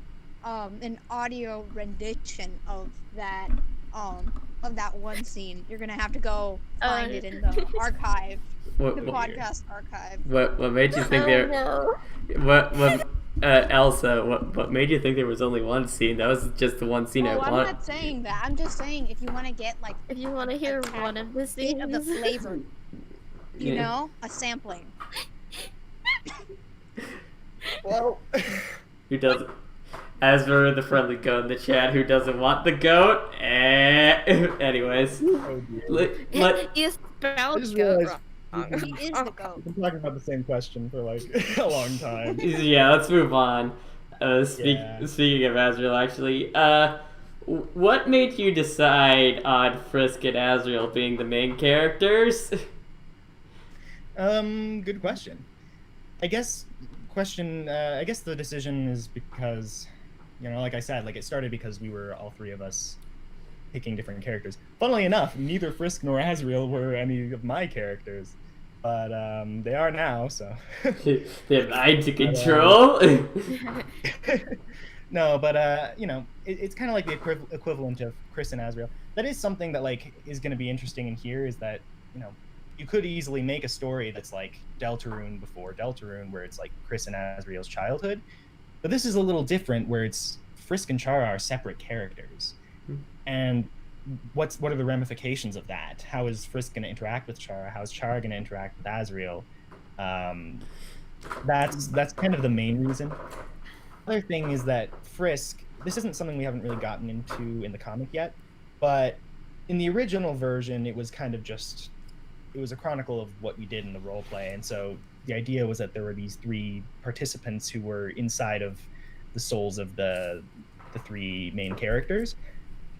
an audio rendition of that of that one scene. You're gonna have to go find Oh. it in the archive, What the what, podcast archive. what made you think Oh, there? no. What Elsa? What made you think there was only one scene? That was just the one scene I Oh, I'm want. not saying that. I'm just saying if you want to get like If you want to hear tad one of the bit scenes. of the flavor, you Yeah. know, a sampling. Well, Who doesn't? As for the friendly goat in the chat, who doesn't want the goat? Anyways, oh dear. let You I spelled just goat realized wrong. He is the goat. we've been talking about the same question for like a long time. yeah, let's move on. Yeah. Speaking of Azrael, actually, what made you decide on Frisk and Azrael being the main characters? Good question. I guess the decision is because, like I said, like it started because we were all three of us picking different characters. Funnily enough, neither Frisk nor Azrael were any of my characters, but they are now. So They have mind to control. no, but it's kind of like the equivalent of Chris and Azrael. That is something that like is going to be interesting in here. Is that you could easily make a story that's like Deltarune before Deltarune, where it's like Chris and Azrael's childhood. But this is a little different, where it's Frisk and Chara are separate characters. And what are the ramifications of that? How is Frisk going to interact with Chara? How is Chara going to interact with Azrael? That's kind of the main reason. Other thing is that Frisk, this isn't something we haven't really gotten into in the comic yet, but in the original version, it was kind of just, it was a chronicle of what we did in the role play. And so the idea was that there were these three participants who were inside of the souls of the three main characters.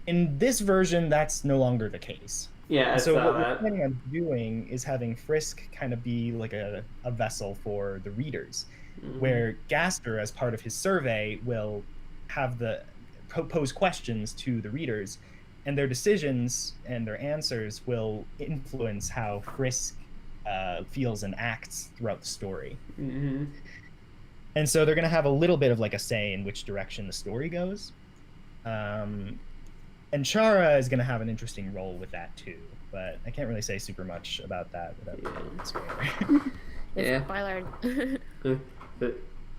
In this version, that's no longer the case. Yeah, I So saw what we're that. planning on doing is having Frisk kind of be like a vessel for the readers, where Gaster, as part of his survey, will have pose questions to the readers, and their decisions and their answers will influence how Frisk feels and acts throughout the story. Mm-hmm. And so they're going to have a little bit of like a say in which direction the story goes. And Chara is going to have an interesting role with that too, but I can't really say super much about that without being spoiler. Yeah. Spoiler.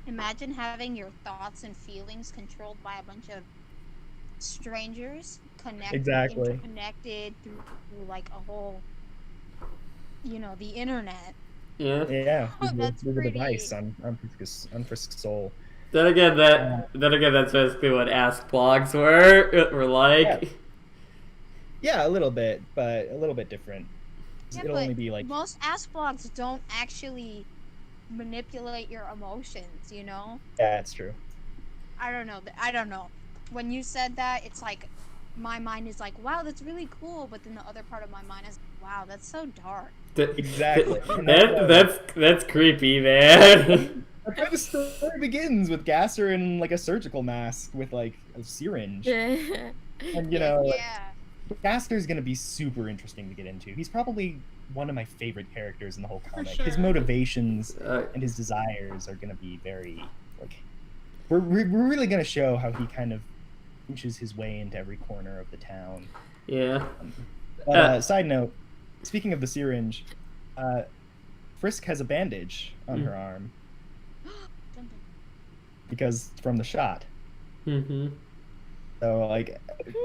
Imagine having your thoughts and feelings controlled by a bunch of strangers, Exactly. interconnected through like a whole, the internet. Yeah. Yeah, That's with a pretty- device on Frisk's soul. Then again, that's basically what Ask blogs were like. Yeah, a little bit, but a little bit different. Yeah, It'll but only be like most ask blogs don't actually manipulate your emotions, yeah, it's true. I don't know. When you said that, it's like my mind is like, wow, that's really cool, but then the other part of my mind is, wow, that's so dark. Exactly. That's creepy, man. That's why the story begins with Gaster in like a surgical mask with like a syringe, and Yeah. Gaster's gonna be super interesting to get into. He's probably one of my favorite characters in the whole comic. sure. His motivations Uh, and his desires are gonna be very like we're really gonna show how he kind of inches his way into every corner of the town. yeah. But, side note, speaking of the syringe, Frisk has a bandage on her arm because from the shot. Mm-hmm. So like,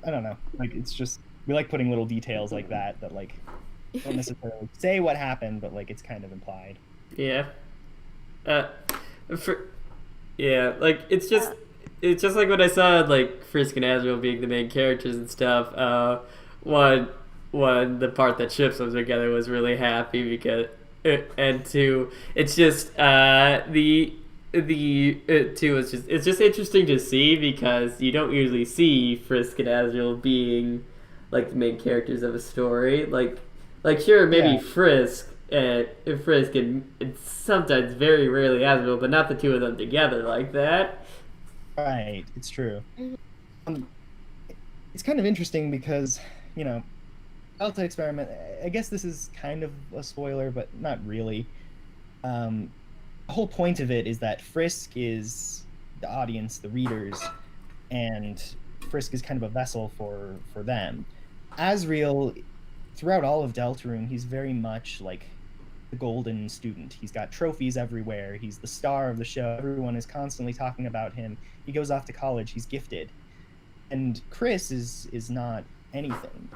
I don't know, like it's just we like putting little details like that like don't necessarily say what happened, but like it's kind of implied. Yeah. Like it's just like what I saw like Frisk and Azrael being the main characters and stuff. One the part that ships them together was really happy because and two it's just it's just interesting to see because you don't usually see Frisk and Azrael being like the main characters of a story. Like sure maybe Yeah. Frisk and sometimes very rarely Azrael, but not the two of them together like that. Right, it's true. Mhm. It's kind of interesting because Delta Experiment. I guess this is kind of a spoiler, but not really. The whole point of it is that Frisk is the audience, the readers, and Frisk is kind of a vessel for them. Asriel, throughout all of Deltarune, he's very much like the golden student. He's got trophies everywhere. He's the star of the show. Everyone is constantly talking about him. He goes off to college. He's gifted. And Chris is not anything.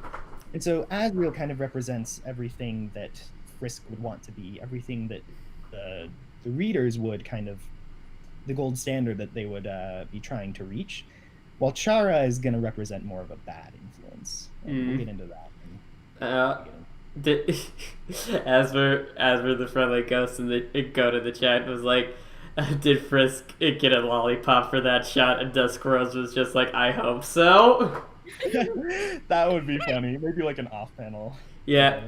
And so Asriel kind of represents everything that Frisk would want to be, everything that the readers would kind of, the gold standard that they would be trying to reach, while Chara is going to represent more of a bad influence. And we'll get into that. As for the friendly ghost and the go to the chat was like, did Frisk get a lollipop for that shot? And Dusk Rose was just like, I hope so. That would be funny. Maybe like an off panel. Yeah,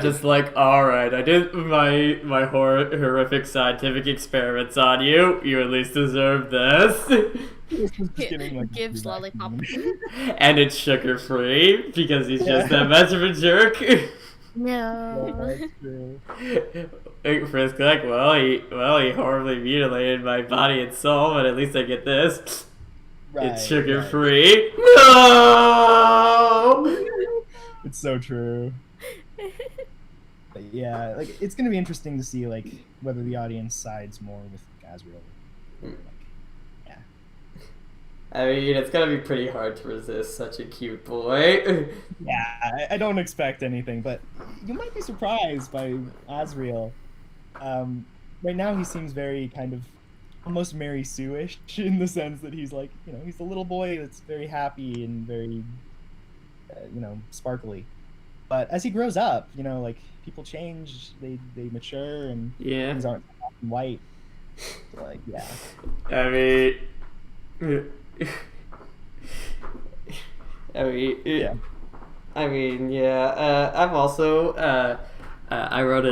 just like, all right, I did my horrific scientific experiments on you. You at least deserve this. Gives lollipop. And it's sugar free because he's just that much of a jerk. No. Frisk like, well, he horribly mutilated my body and soul, but at least I get this. It's sugar free. No. It's so true. But yeah, like it's gonna be interesting to see like whether the audience sides more with Asriel. Yeah. I mean, it's gonna be pretty hard to resist such a cute boy. Yeah, I don't expect anything, but you might be surprised by Asriel. Right now he seems very kind of almost Mary Sue-ish in the sense that he's like, you know, he's a little boy that's very happy and very, sparkly. But as he grows up, you know, like people change, they mature, and things aren't black and white. So, like, yeah. I mean, I'm also I wrote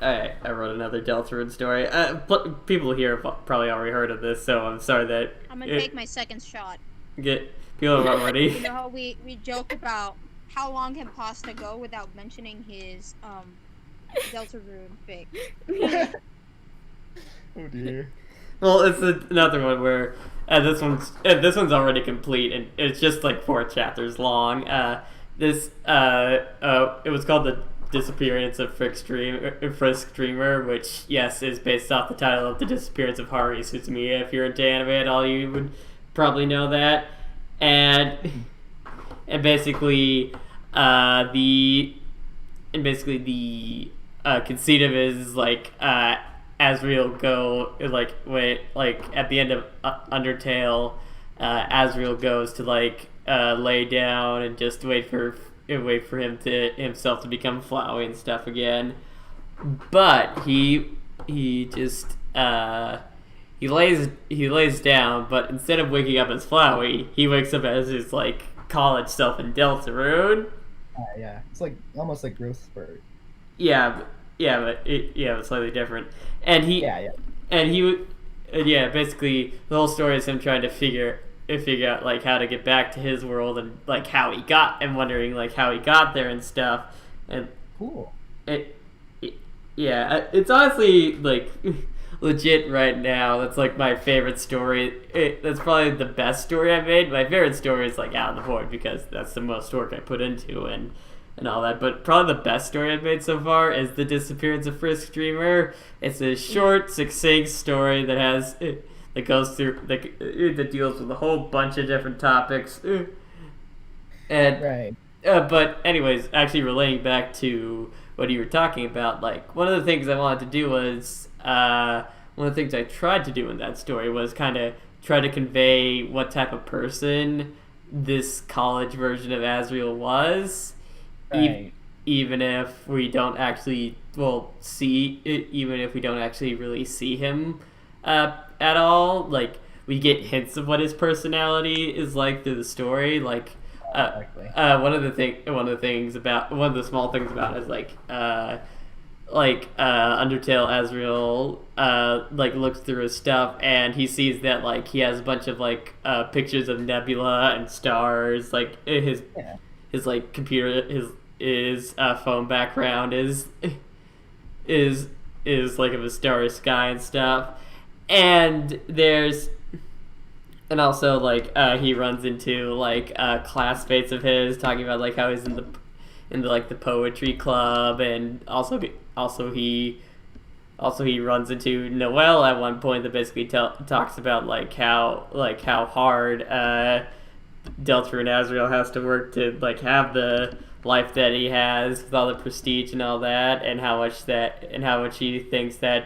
another Deltarune story. People here have probably already heard of this, so I'm sorry that I'm gonna take my second shot. People are not ready. You know how we joke about how long can Pasta go without mentioning his Deltarune fic? Oh dear. Well, it's another one where this one's already complete, and it's just like 4 chapters long. It was called The Disappearance of Frisk Dreamer, which, yes, is based off the title of The Disappearance of Haru Suzumiya. If you're into anime at all, you would probably know that. And basically, the conceit of it is like Asriel at the end of Undertale, Asriel goes to lay down and just wait for himself to become Flowey and stuff again. But he just he lays down, but instead of waking up as Flowey, he wakes up as his college self in Deltarune. Yeah, it's almost like growth spurt. But it's slightly different. And basically the whole story is him trying to figure out how to get back to his world and how he got how he got there and stuff. And cool. It's honestly legit right now. That's my favorite story. That's probably the best story I've made. My favorite story is Out of the Void because that's the most work I put into and all that. But probably the best story I've made so far is The Disappearance of Frisk Dreamer. It's a short, succinct story that goes through that deals with a whole bunch of different topics. And right. But anyways, actually relating back to what you were talking about, one of the things I wanted to do was one of the things I tried to do in that story was kind of try to convey what type of person this college version of Asriel was, right. even if we don't actually really see him at all. We get hints of what his personality is through the story. Exactly. One of the small things about it is Undertale Asriel looks through his stuff and he sees that he has a bunch of pictures of nebula and stars. His computer, his phone background is of a starry sky and stuff. And there's And also, like, he runs into like classmates of his talking about like how he's in the like the poetry club, and also he runs into Noelle at one point that basically talks about like how hard Deltarune Azrael has to work to like have the life that he has with all the prestige and all that, and how much he thinks that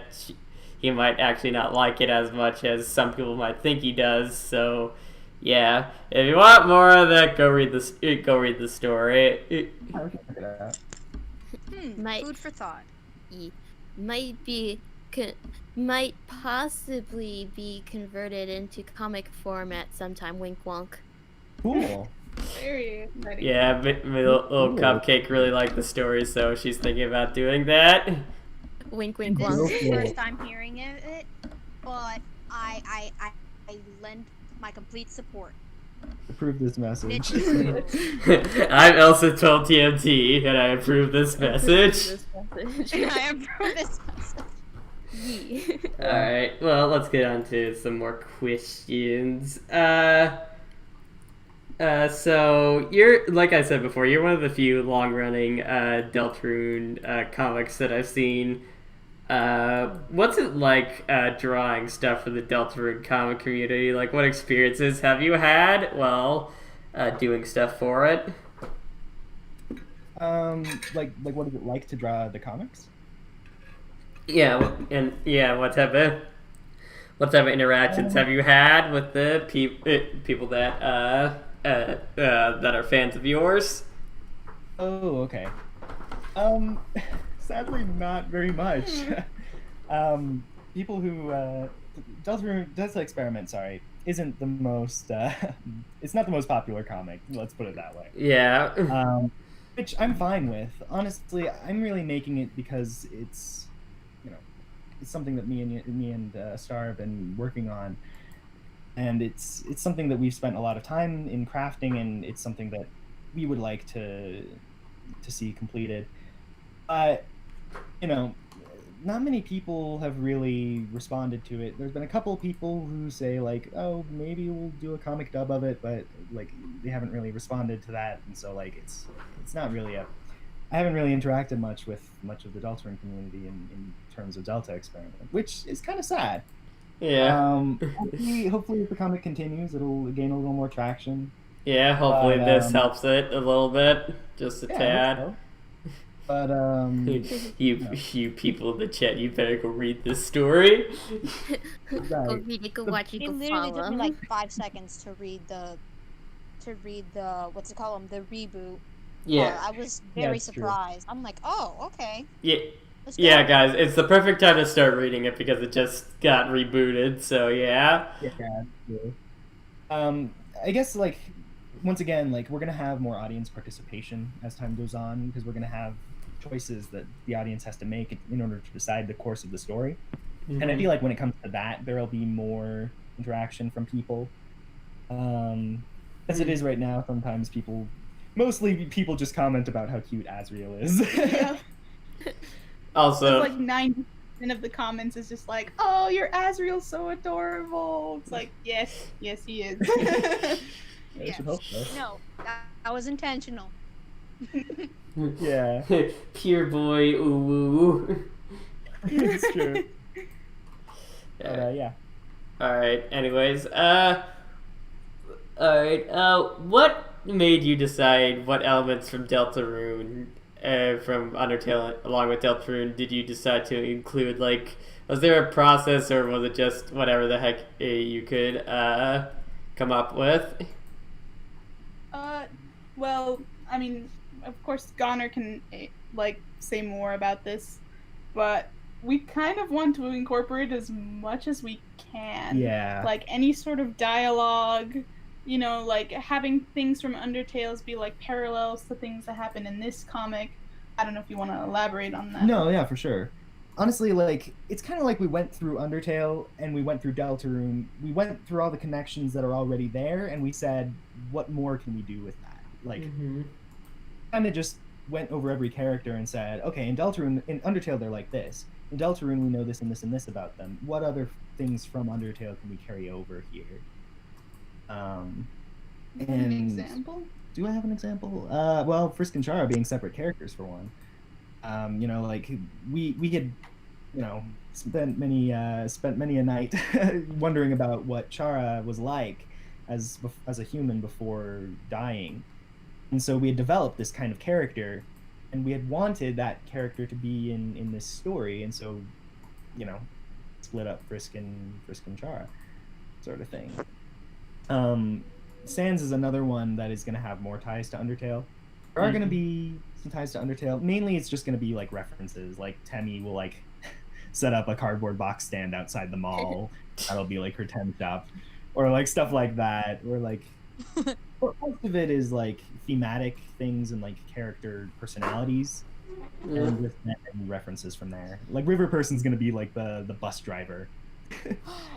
he might actually not like it as much as some people might think he does. So, yeah, if you want more of that, go read the story. Yeah, we can check it out. Food for thought. Might possibly be converted into comic form at some time. Wink wonk. Cool. Very exciting. Yeah, my little Cupcake really liked the story, so she's thinking about doing that. Wink wink This wonk. is the first time hearing it, but I lend my complete support. Approve this message. Bitches. I'm Elsa 12 TMT, and I approve this message. I approve this message. Yee. Alright, well, let's get on to some more questions. So you're, like I said before, you're one of the few long-running Deltarune comics that I've seen. What's it like drawing stuff for the Deltarune comic community? Like, what experiences have you had while doing stuff for it? Like what is it like to draw the comics? Yeah, and yeah, what type of interactions have you had with the people that are fans of yours? Oh, okay. Sadly, not very much. People who Delta Experiment, isn't the most. It's not the most popular comic. Let's put it that way. Yeah. Which I'm fine with. Honestly, I'm really making it because it's, it's something that me and Star have been working on, and it's something that we've spent a lot of time in crafting, and it's something that we would like to see completed. Not many people have really responded to it. There's been a couple of people who say like, oh, maybe we'll do a comic dub of it, but like they haven't really responded to that, and so like it's not really I haven't really interacted much with much of the Deltarune community in terms of Delta Experiment, which is kind of sad. Yeah. Hopefully if the comic continues, it'll gain a little more traction. Yeah, hopefully this helps it a little bit, just a Yeah, I tad. hope so. But you people in the chat, you better go read this story. Go right. read it, go watch it, It go literally took me follow. like 5 seconds to read the what's it called, the reboot. Yeah. I was very it's true. surprised. I'm like, oh, okay. Yeah. Let's go. Yeah, guys, it's the perfect time to start reading it because it just got rebooted. So yeah. Yeah. I guess like once again, like we're gonna have more audience participation as time goes on because we're gonna have choices that the audience has to make in order to decide the course of the story. And I feel like when it comes to that, there'll be more interaction from people. As it is right now, sometimes mostly people just comment about how cute Azrael is. Yeah. Also, It's like 90% of the comments is just like, "Oh, your Azrael's so adorable." It's like, yes, he is. I should hope so. No, that was intentional. Yeah, pure boy, ooh. it's true. But, yeah. Alright, anyways, what made you decide what elements from Deltarune, from Undertale, along with Deltarune, did you decide to include? Like, was there a process, or was it just whatever the heck you could, come up with? Well, I mean, of course, Goner can say more about this, but we kind of want to incorporate as much as we can. Yeah. Like any sort of dialogue, like having things from Undertales be like parallels to things that happen in this comic. I don't know if you want to elaborate on that. No, yeah, for sure. Honestly, like, it's kind of like we went through Undertale and we went through Deltarune. We went through all the connections that are already there, and we said, what more can we do with that? Like, kind of just went over every character and said, okay, in Undertale, they're like this. In Deltarune, we know this and this and this about them. What other things from Undertale can we carry over here? An And example? do I have an example? Well, Frisk and Chara being separate characters for one. You know, like we had, you know, spent many a night wondering about what Chara was like as a human before dying, and so we had developed this kind of character, and we had wanted that character to be in this story, and so, you know, split up Frisk and Chara, sort of thing. Sans is another one that is going to have more ties to Undertale. There are going to be some ties to Undertale. Mainly, it's just going to be like references. Like Temmie will like set up a cardboard box stand outside the mall. That'll be like her Tem shop, or like stuff like that. Or like most of it is like thematic things and like character personalities, and with references from there. Like River Person's going to be like the bus driver.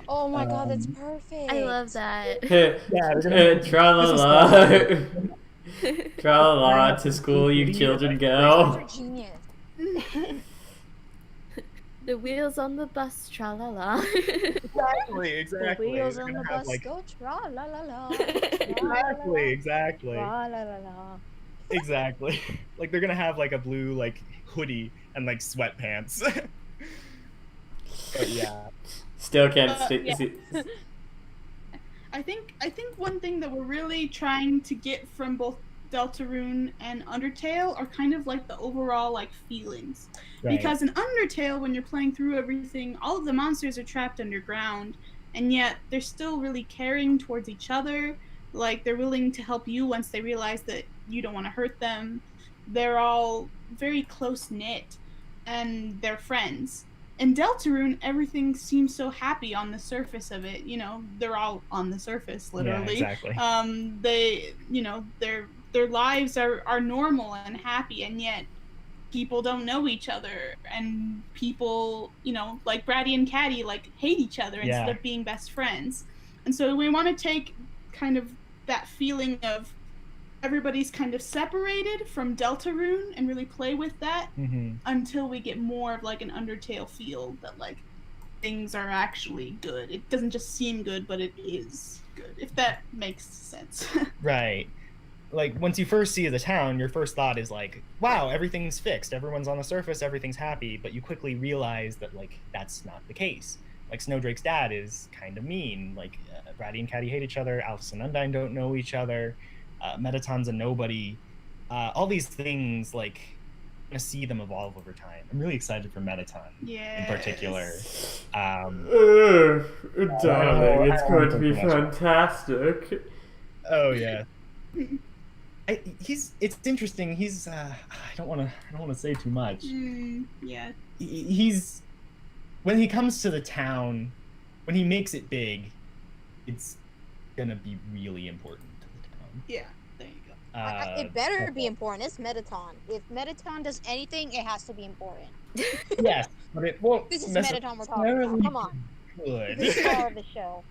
Oh my god, that's perfect. I love that. Tra-la-la. Tra-la-la, to school you children go. Genius. The wheels on the bus, tra la la. Exactly. The wheels on the bus go tra la la la. Exactly. La la la la. Exactly. Like they're gonna have like a blue like hoodie and like sweatpants. But yeah. Still can't Yeah. see. I think one thing that we're really trying to get from both Deltarune and Undertale are kind of like the overall like feelings. Right. Because in Undertale, when you're playing through everything, all of the monsters are trapped underground, and yet they're still really caring towards each other. Like they're willing to help you once they realize that you don't want to hurt them. They're all very close knit, and they're friends. In Deltarune, everything seems so happy on the surface of it. You know, they're all on the surface, literally. Yeah, exactly. They, you know, their lives are normal and happy, and yet people don't know each other, and people, you know, like Bratty and Catty, like hate each other instead of being best friends. And so we want to take kind of that feeling of everybody's kind of separated from Deltarune and really play with that until we get more of like an Undertale feel that like things are actually good. It doesn't just seem good, but it is good, if that makes sense. Right. Like once you first see the town, your first thought is like, wow, everything's fixed. Everyone's on the surface, everything's happy. But you quickly realize that like that's not the case. Like Snowdrake's dad is kind of mean. Like Bratty and Catty hate each other. Alphys and Undyne don't know each other. Mettaton's a nobody. All these things, like, I'm gonna see them evolve over time. I'm really excited for Mettaton in particular. Darling, it's going to be fantastic. Oh yeah. It's interesting. He's I don't want to say too much. Yeah. He's when he comes to the town, when he makes it big, it's gonna be really important. Yeah, there you go. It better be important. It's Mettaton. If Mettaton does anything, it has to be important. Yes, but it won't. This is Mettaton we're talking about. Come on. Good. This is the star of the show.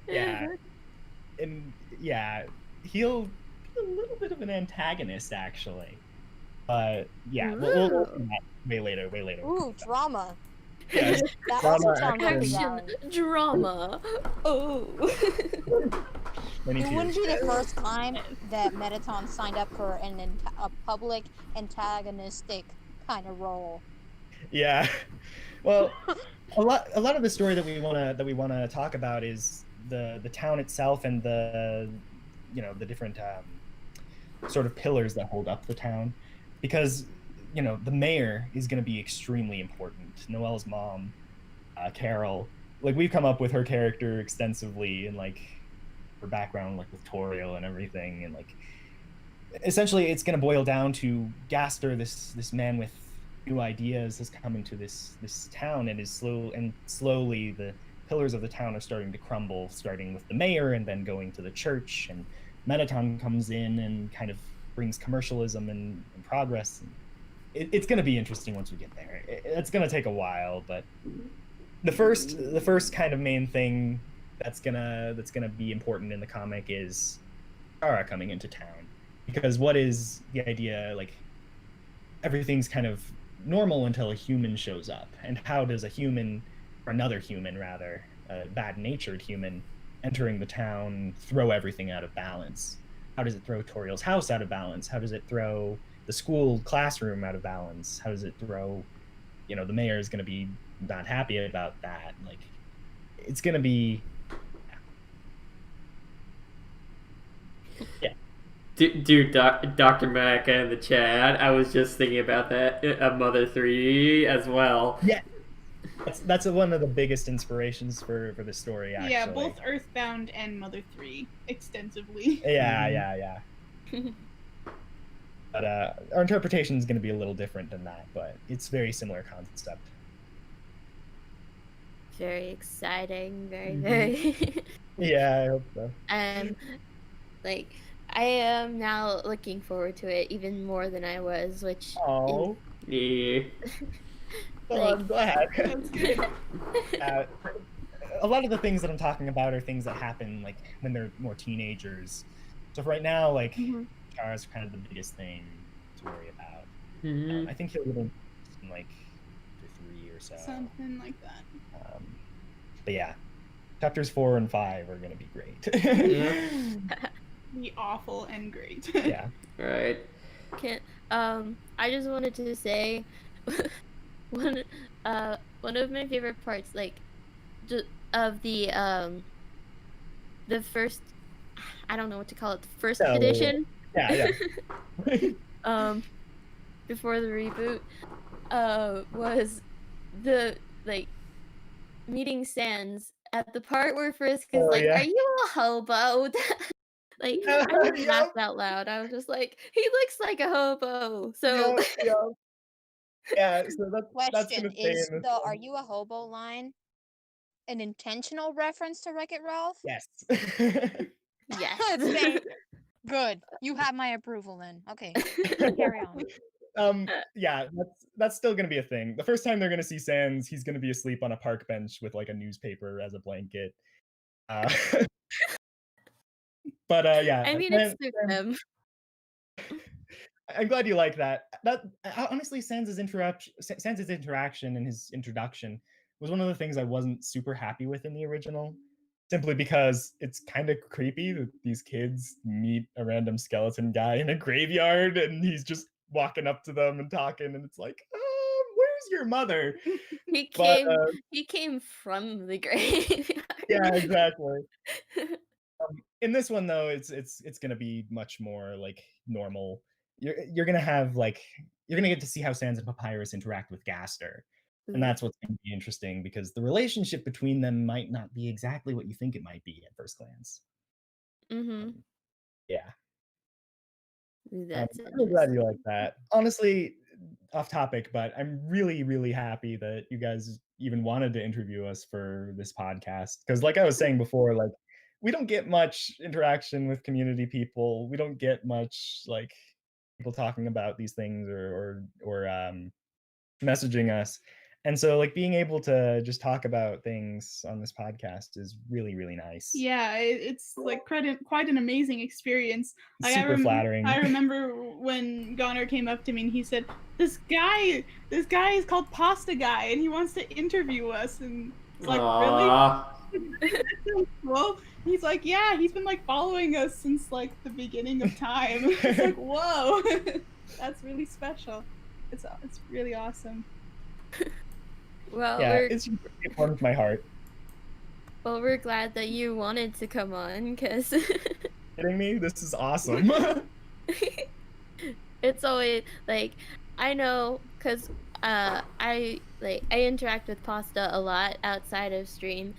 Yeah, and yeah, he'll be a little bit of an antagonist actually. But yeah, we'll go through that way later. Ooh, drama. Yes. That Drama, also sounds really Action, bad. drama. Oh. Many It wouldn't tears. be the first time that Mettaton signed up for a public antagonistic kind of role. Yeah. Well, a lot of the story that we wanna talk about is the town itself and the different sort of pillars that hold up the town, because the mayor is going to be extremely important. Noelle's mom, Carol, like we've come up with her character extensively and like her background, like with Toriel and everything, and like essentially it's going to boil down to Gaster, this man with new ideas, has come into this town and is slowly the pillars of the town are starting to crumble, starting with the mayor and then going to the church, and Mettaton comes in and kind of brings commercialism and progress. It's going to be interesting once we get there. It's going to take a while, but the first kind of main thing that's gonna be important in the comic is Chara coming into town, because what is the idea? Like everything's kind of normal until a human shows up, and how does a human, or another human rather, a bad-natured human, entering the town throw everything out of balance? How does it throw Toriel's house out of balance? How does it throw the school classroom out of balance? How does it throw, the mayor is going to be not happy about that. Like, it's going to be, yeah. Dude, Dr. Mac in the chat. I was just thinking about that. Mother 3 as well. Yeah. That's one of the biggest inspirations for the story, actually. Yeah, both Earthbound and Mother 3 extensively. Yeah. But our interpretation is going to be a little different than that, but it's very similar concept. Very exciting. Very. Yeah, I hope so. Like, I am now looking forward to it even more than I was, which. Oh. Yeah. Well, I'm glad. That's good. A lot of the things that I'm talking about are things that happen like when they're more teenagers. So for right now, like Chara's kind of the biggest thing to worry about. I think he'll live in like 3 or so. Something like that. But yeah, chapters 4 and 5 are gonna be great. Be awful and great. Yeah. Right. I just wanted to say one of my favorite parts, like, of the first, I don't know what to call it, the first edition. Yeah. Before the reboot, was the meeting Sans at the part where Frisk is "Are you a hobo?" Like, I just laughed out loud. I was just like, he looks like a hobo. So yeah. So that's Question gonna stay is in this the one. "Are you a hobo?" line an intentional reference to Wreck-It Ralph? Yes. yes. Thank- Good. You have my approval then. Okay. Carry on. Yeah, that's still gonna be a thing. The first time they're gonna see Sans, he's gonna be asleep on a park bench with like a newspaper as a blanket. But yeah. I mean, it's him. I'm glad you like that. That honestly, Sans' interaction and his introduction was one of the things I wasn't super happy with in the original. Simply because it's kind of creepy that these kids meet a random skeleton guy in a graveyard and he's just walking up to them and talking, and it's like, where's your mother? He came from the graveyard. Yeah, exactly. In this one though, it's gonna be much more like normal. You're gonna get to see how Sans and Papyrus interact with Gaster. And that's what's going to be interesting, because the relationship between them might not be exactly what you think it might be at first glance. Yeah. That's I'm really glad you like that. Honestly, off topic, but I'm really, really happy that you guys even wanted to interview us for this podcast. Because like I was saying before, like, we don't get much interaction with community people. We don't get much like people talking about these things or messaging us. And so like being able to just talk about things on this podcast is really, really nice. Yeah, it's like quite an amazing experience. Like, super flattering. I remember when Goner came up to me and he said, this guy is called Pasta Guy and he wants to interview us. And it's like, really? Well, he's like, yeah, he's been like following us since like the beginning of time. It's like, whoa, that's really special. It's really awesome. Well, yeah, it warms my heart. Well, we're glad that you wanted to come on, because kidding me? This is awesome. It's always like, I know, because I interact with Pasta a lot outside of stream.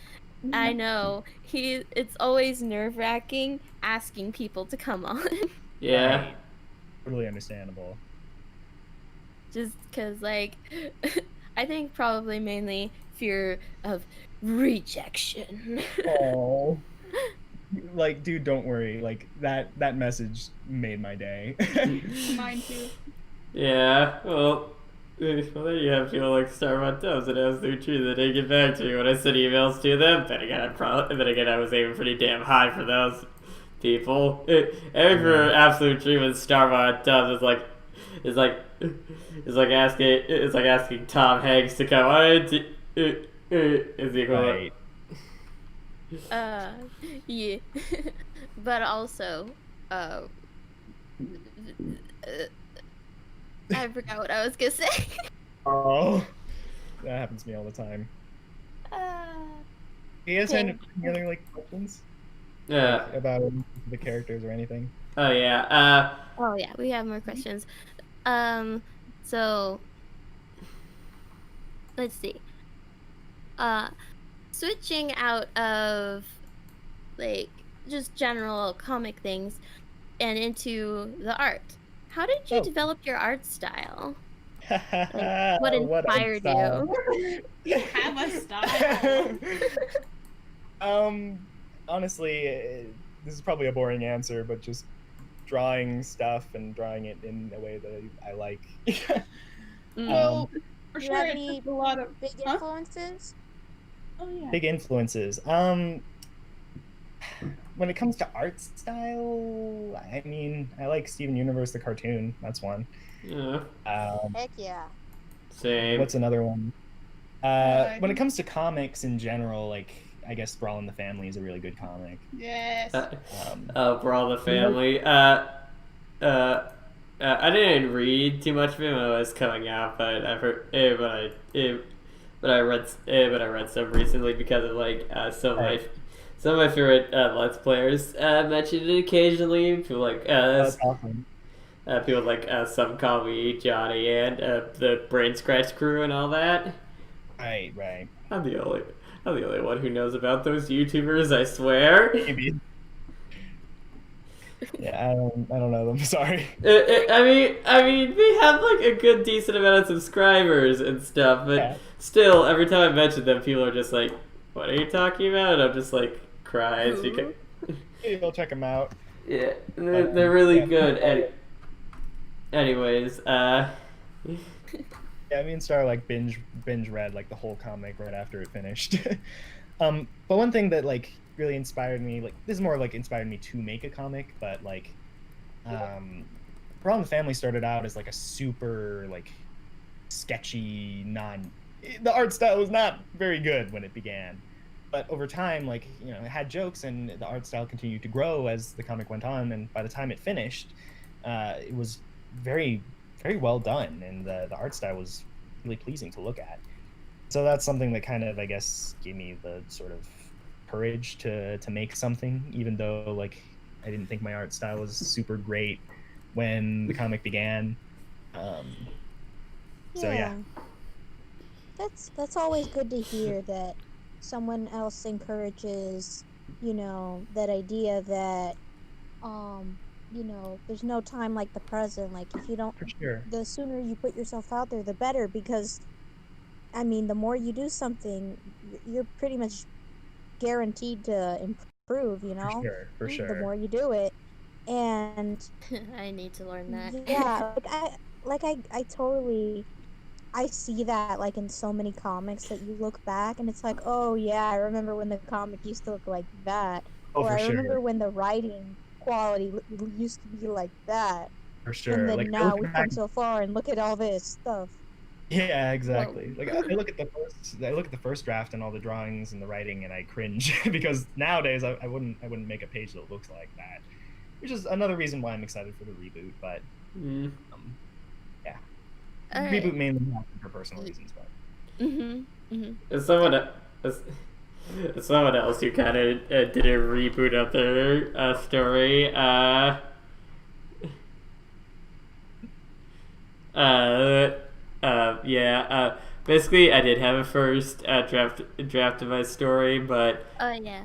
I know it's always nerve-wracking asking people to come on. Yeah. Right. Totally understandable. Just because, like, I think probably mainly fear of rejection. Oh. Like, dude, don't worry. Like, that message made my day. Mine too. Yeah, well, there you have people like Starbuck Dubs, and it was their true that they get back to me when I sent emails to them. Then again, I was aiming pretty damn high for those people. Aiming for absolute true with Starbuck Dubs is like asking Tom Hanks to come on. Is the equivalent. Right. Yeah. But also, I forgot what I was gonna say. Oh, that happens to me all the time. Uh, Do you guys have Okay. any other like questions Uh, about the characters or anything? oh yeah. oh yeah, we have more questions. So let's see. Switching out of like just general comic things and into the art. How did you Oh. develop your art style? What What a inspired style. you? You have a style. Honestly, this is probably a boring answer, but just drawing stuff and drawing it in a way that I like. Well, for Do you sure, have it any took a lot of. big Huh? influences? Oh yeah. Big influences. When it comes to art style, I mean, I like Steven Universe the cartoon. That's one. yeah. Heck yeah. Same. What's another one? I When it don't- comes to comics in general, like I guess Brawl in the Family is a really good comic. Yes. For all the family. I didn't read too much of it when it was coming out, but I've heard, but I read some recently because of like some of my favorite Let's Players mentioned it occasionally. People like That's awesome. people like some call me Johnny and the Brain Scratch crew and all that. Right. I'm the only one who knows about those YouTubers, I swear. Maybe. Yeah, I don't know them. Sorry. I mean, they have like a good, decent amount of subscribers and stuff, but Yeah. still, every time I mention them, people are just like, "What are you talking about?" And I'm just like, cries because Maybe I'll check them out. yeah, they're really Yeah. good. Anyways, Yeah, me and Star like binge read like the whole comic right after it finished. But one thing that like really inspired me, like this is more like inspired me to make a comic, but like Brawl in the Family started out as like a super like sketchy the art style was not very good when it began. But over time, like, you know, it had jokes and the art style continued to grow as the comic went on, and by the time it finished, it was very, very well done, and the art style was really pleasing to look at. So that's something that kind of, I guess, gave me the sort of courage to make something, even though like I didn't think my art style was super great when the comic began. So yeah. That's always good to hear that someone else encourages, you know, that idea that you know, there's no time like the present. Like if you don't, For sure. the sooner you put yourself out there, the better, because I mean, the more you do something, you're pretty much guaranteed to improve, you know? For The sure. more you do it. And I need to learn that. yeah, I totally I see that like in so many comics that you look back and it's like, oh yeah, I remember when the comic used to look like that. Oh, Or for I sure. remember when the writing quality used to be like that. For sure. And then Like, I now look we've back- come so far and look at all this stuff. Yeah, exactly. Like I look at the first draft and all the drawings and the writing, and I cringe because nowadays I wouldn't make a page that looks like that. Which is another reason why I'm excited for the reboot. But mm, yeah, Alright. reboot mainly happened for personal reasons. But as someone else who kind of did a reboot of their story, basically, I did have a first draft of my story, but Oh yeah.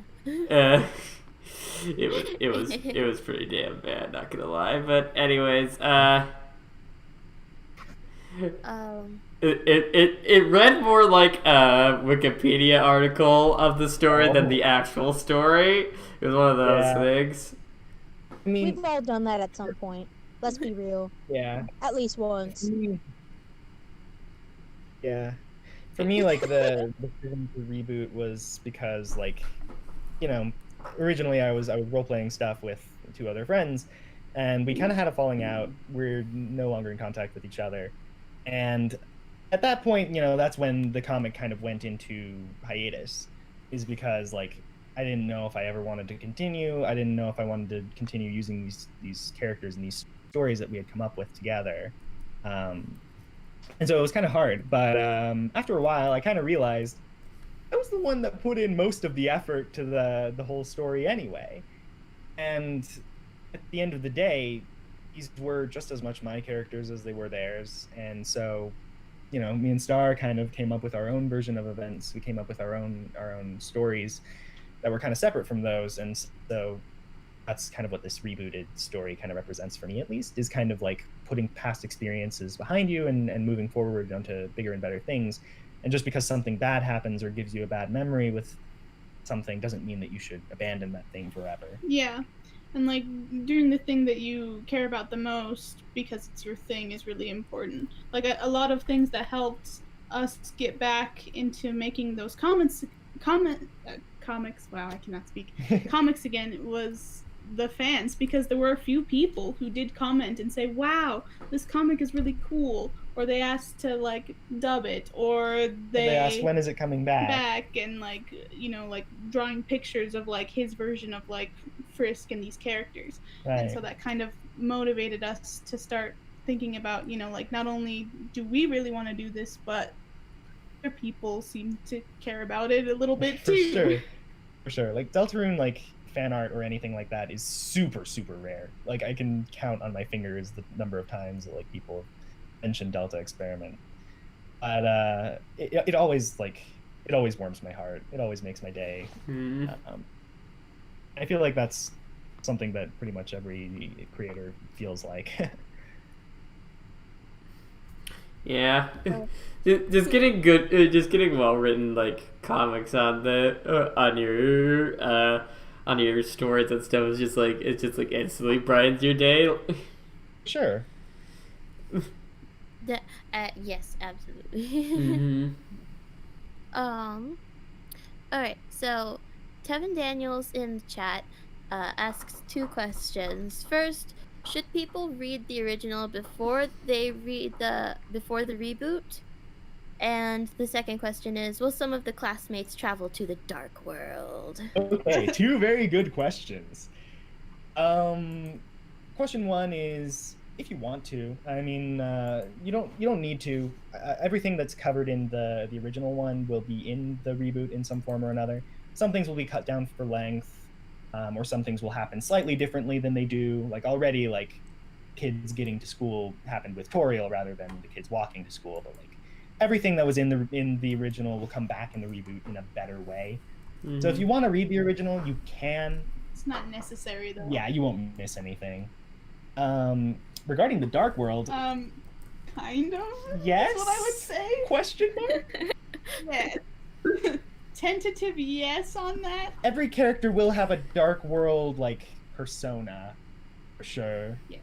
it was pretty damn bad, not gonna lie. But anyways, it read more like a Wikipedia article of the story than the actual story. It was one of those Yeah. things. I mean, We've all done that at some point. Let's be real. yeah. At least once. Yeah. For me, like the decision to reboot was because, like, you know, originally I was role playing stuff with two other friends, and we kind of had a falling out. We're no longer in contact with each other, and at that point, you know, that's when the comic kind of went into hiatus, is because like I didn't know if I ever wanted to continue. I didn't know if I wanted to continue using these characters and these stories that we had come up with together. And so it was kind of hard. But after a while, I kind of realized I was the one that put in most of the effort to the whole story anyway. And at the end of the day, these were just as much my characters as they were theirs. And so, me and Star kind of came up with our own version of events. We came up with our own stories that were kind of separate from those. And so that's kind of what this rebooted story kind of represents for me, at least, is kind of like putting past experiences behind you and moving forward onto bigger and better things. And just because something bad happens or gives you a bad memory with something doesn't mean that you should abandon that thing forever. Yeah. And like doing the thing that you care about the most because it's your thing is really important. Like a lot of things that helped us get back into making those comics. Wow, I cannot speak. Comics again was the fans, because there were a few people who did comment and say, "Wow, this comic is really cool," or they asked to like dub it, or they asked when is it coming back, and like like drawing pictures of like his version of like Frisk and these characters. Right. And so that kind of motivated us to start thinking about like not only do we really want to do this, but other people seem to care about it a little bit too. For sure. Like Deltarune, like fan art or anything like that is super, super rare. Like I can count on my fingers the number of times that like people have mentioned Delta Experiment. But it always warms my heart. It always makes my day. I feel like that's something that pretty much every creator feels like. Yeah, just getting good, just getting well written like comics on on your stories and stuff is just like instantly brightens your day. Sure. Yes, absolutely. Mm-hmm. All right, so Tevin Daniels in the chat asks 2 questions. First, should people read the original before the reboot? And the second question is, will some of the classmates travel to the Dark World? Okay, 2 very good questions. Question 1 is, if you want to. I mean, you don't need to. Everything that's covered in the original one will be in the reboot in some form or another. Some things will be cut down for length. Or some things will happen slightly differently than they do. Like already, like kids getting to school happened with Toriel rather than the kids walking to school. But like everything that was in the original will come back in the reboot in a better way. Mm-hmm. So if you want to read the original, you can. It's not necessary though. Yeah, you won't miss anything. Regarding the Dark World. Kind of. Yes. That's what I would say. Question mark. Yes. Tentative yes on that. Every character will have a Dark World like persona, for sure. Yes.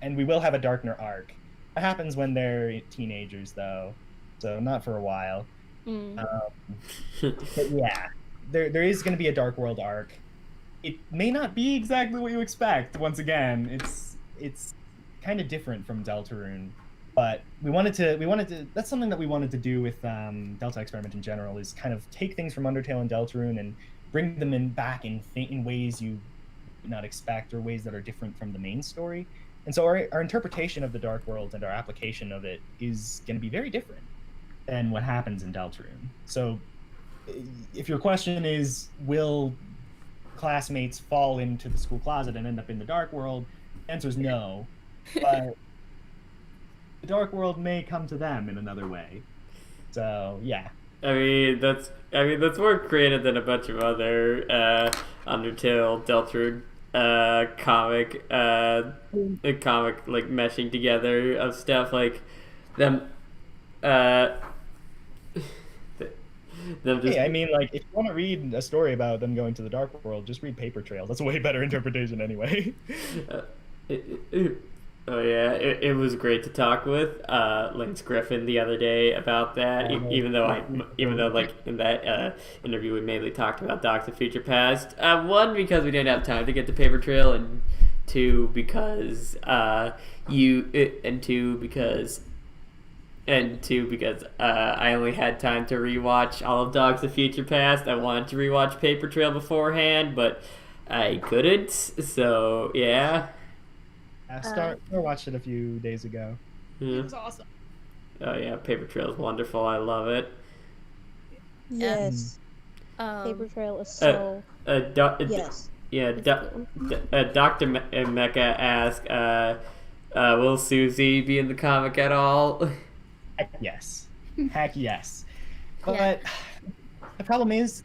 And we will have a Darkner arc. It happens when they're teenagers, though, so not for a while. But yeah, there is going to be a Dark World arc. It may not be exactly what you expect. Once again, it's kind of different from Deltarune. But we wanted to. That's something that we wanted to do with Delta Experiment in general. Is kind of take things from Undertale and Deltarune and bring them back in ways you would not expect, or ways that are different from the main story. And so our interpretation of the Dark World and our application of it is going to be very different than what happens in Deltarune. So, if your question is, will classmates fall into the school closet and end up in the Dark World? The answer is no. But the Dark World may come to them in another way. So yeah. I mean that's more creative than a bunch of other Undertale, Deltarune comic like meshing together of stuff like them. Them just... Hey, I mean, like, if you want to read a story about them going to the Dark World, just read Paper Trails. That's a way better interpretation anyway. Oh yeah, it was great to talk with Lance Griffin the other day about that. Even though like in that interview we mainly talked about Docs of Future Past. 1, because we didn't have time to get to Paper Trail, and 2 because and two, because I only had time to rewatch all of Dogs of Future Past. I wanted to rewatch Paper Trail beforehand, but I couldn't. So yeah. I watched it a few days ago. It was awesome. Oh yeah, Paper Trail is wonderful. I love it. Yes. Um, Paper Trail is so. Yes. Yeah, it's cool. Dr. Mecha asked, will Susie be in the comic at all? Heck yes. Heck yes. But Yeah. the problem is,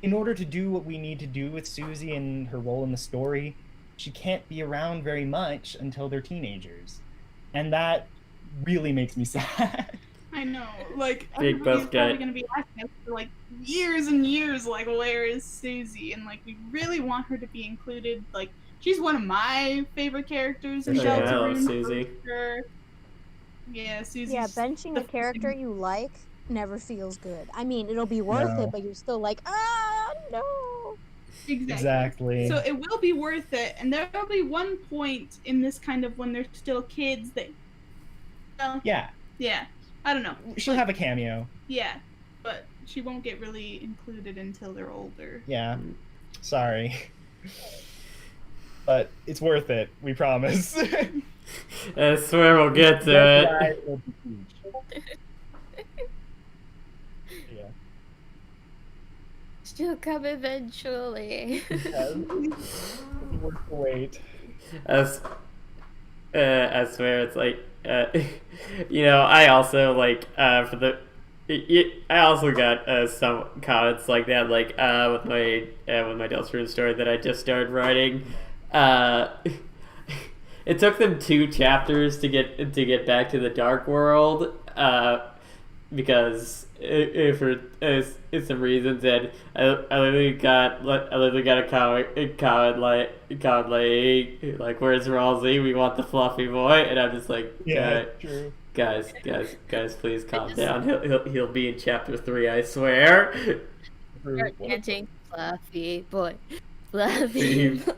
in order to do what we need to do with Susie and her role in the story, she can't be around very much until they're teenagers. And that really makes me sad. I know. Like, Big everybody's buff guy. probably going to be asking us for, like, years and years, like, where is Susie? And, like, we really want her to be included. Like, she's one of my favorite characters in Yeah, I Deltarune. love Susie. For sure. Yeah, Susie's... Yeah, benching a character you like never feels good. I mean, it'll be worth No. it, but you're still like, ah, no. Exactly. So it will be worth it, and there will be one point in this kind of when they're still kids that, well, Yeah, yeah, I don't know. she'll have a cameo. Yeah, but she won't get really included until they're older. Yeah. Sorry. But it's worth it, we promise. I swear we'll get to it. Will be huge. Yeah. She'll come eventually. It'll be worth the wait. I swear it's like, I also like I also got some comments like that, like with my Deltarune story that I just started writing. It took them 2 chapters to get back to the Dark World, because for some reasons, and I literally got a comment like where's Ralsei? We want the fluffy boy, and I'm just like, Yeah, true. guys, please calm down. He'll be in chapter 3, I swear. Start chanting fluffy boy, fluffy boy.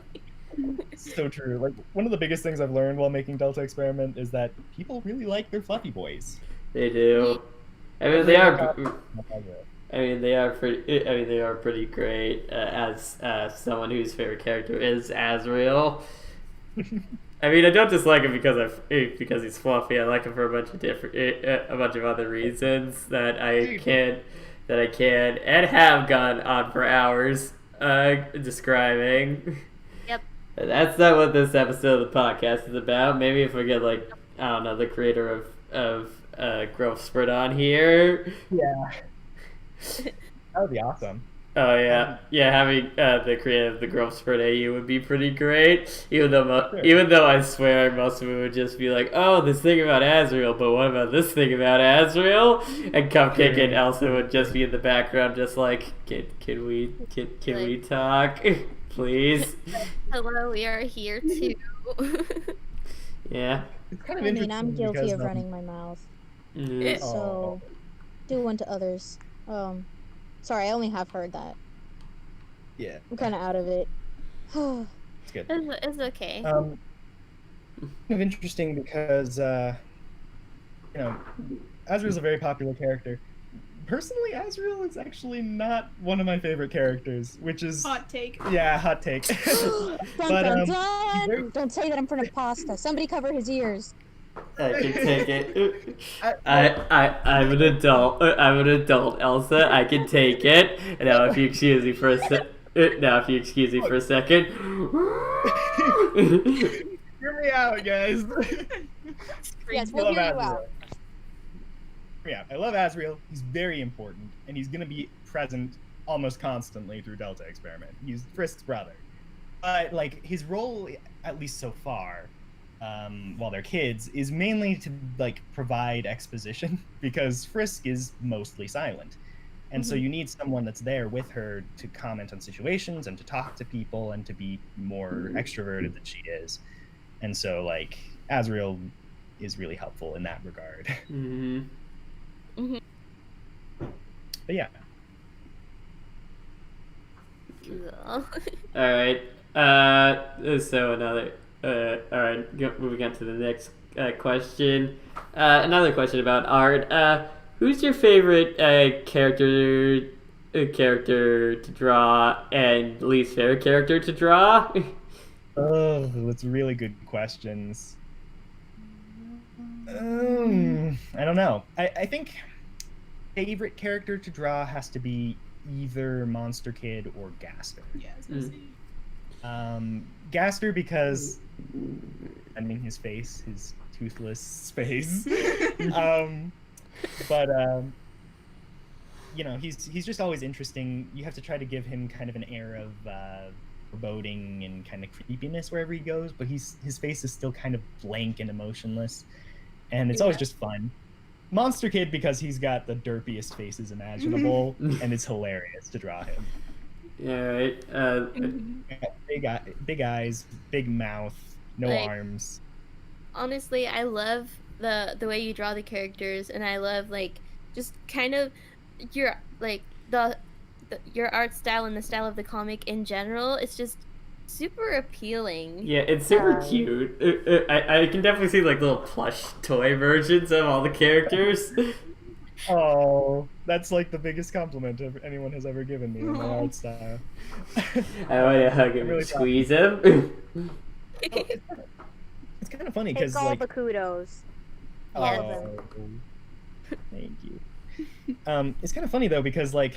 So true. Like, one of the biggest things I've learned while making Delta Experiment is that people really like their fluffy boys. They do. I mean, they are. They are pretty great. As someone whose favorite character is Azrael. I mean, I don't dislike him because he's fluffy. I like him for a bunch of other reasons that I can and have gone on for hours describing. Yep. That's not what this episode of the podcast is about. Maybe if we get, like, I don't know, the creator of Growth Spurt on here. Yeah. That would be awesome. Oh yeah, having the creator of the Growth Spurt AU would be pretty great. Even though I swear most of it would just be like, oh, this thing about Azrael, but what about this thing about Azrael? And Cupcake and Elsa would just be in the background, just like, can we talk, please? Hello, we are here too. Yeah. It's kind of I mean, interesting I'm guilty because, of running my mouth, Mm. so do unto others. Sorry, I only have heard that. Yeah, I'm kind of out of it. it's good. It's okay. Kind of interesting because, Azrael's a very popular character. Personally, Azrael is actually not one of my favorite characters, which is... Hot take. Yeah, hot take. Dun, But, dun, he's very- dun! Don't say that in front of pasta. Somebody cover his ears. I can take it. I'm an adult. I'm an adult, Elsa. I can take it. Now, if you excuse me for a second. Hear me out, guys. Yes, I we'll love hear you Azrael. out. Yeah, I love Azrael. He's very important, and he's gonna be present almost constantly through Delta Experiment. He's Frisk's brother. But, like, his role, at least so far, while they're kids, is mainly to, like, provide exposition, because Frisk is mostly silent. And so you need someone that's there with her to comment on situations and to talk to people and to be more extroverted than she is. And so, like, Azrael is really helpful in that regard. Mm-hmm. But yeah. Cool. All right. So another. All right. Moving on to the next question. Another question about art. Who's your favorite character to draw and least favorite character to draw? Oh, that's really good questions. I don't know. I think favorite character to draw has to be either Monster Kid or Gaster. Yeah, I was gonna say. Gaster because, I mean, his face, his toothless face. But you know, he's just always interesting. You have to try to give him kind of an air of foreboding and kind of creepiness wherever he goes, but his face is still kind of blank and emotionless, and it's always just fun. Monster Kid because he's got the derpiest faces imaginable, and it's hilarious to draw him. Yeah, right. Big eyes, big mouth, no Like- arms. Honestly, I love the way you draw the characters, and I love like just kind of your like your art style and the style of the comic in general. It's just super appealing. Yeah, it's super cute. I can definitely see like little plush toy versions of all the characters. Oh, that's like the biggest compliment anyone has ever given me in my art style. I want to hug him I'm really and squeeze him. It's kind of funny Take because all like, the kudos. Yes. oh, thank you. It's kind of funny though because like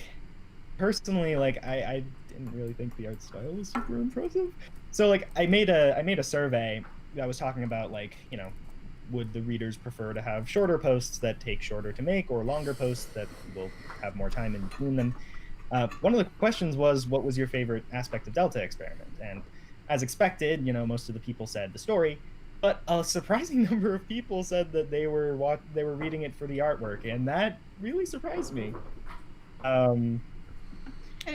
personally, like I didn't really think the art style was super impressive. So like I made a survey that was talking about like, you know, would the readers prefer to have shorter posts that take shorter to make or longer posts that will have more time in between them? One of the questions was, what was your favorite aspect of Delta Experiment? And as expected, you know, most of the people said the story, but a surprising number of people said that they were reading it for the artwork, and that really surprised me.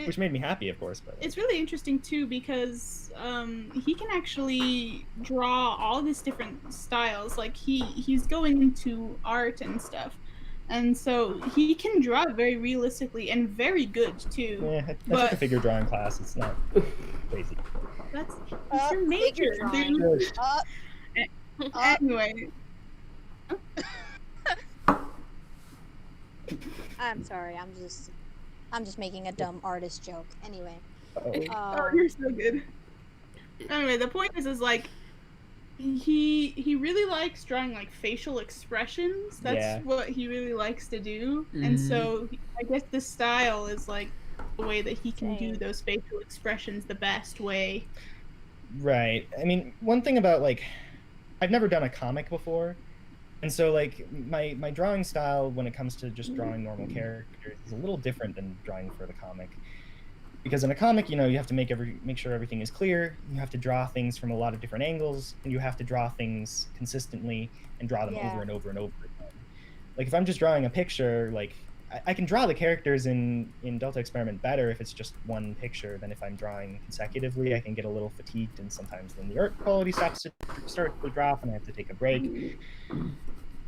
Which made me happy, of course. But It's really interesting too because he can actually draw all these different styles. Like he's going into art and stuff, and so he can draw very realistically and very good too. yeah, I but- took a figure drawing class. It's not crazy. That's Up, your major, figure drawing. dude. Up, Anyway, I'm sorry. I'm just making a dumb artist joke. Anyway. oh, you're so good. Anyway, the point is like he really likes drawing like facial expressions. That's Yeah. what he really likes to do, and so I guess the style is like the way that he can do Same. those facial expressions the best way. Right. I mean, one thing about like, I've never done a comic before, and so like my drawing style when it comes to just drawing normal characters is a little different than drawing for the comic. Because in a comic, you know, you have to make sure everything is clear. You have to draw things from a lot of different angles, and you have to draw things consistently and draw them Yeah. over and over and over again. Like if I'm just drawing a picture, like I can draw the characters in Delta Experiment better if it's just one picture than if I'm drawing consecutively. I can get a little fatigued, and sometimes then the art quality starts to drop, and I have to take a break.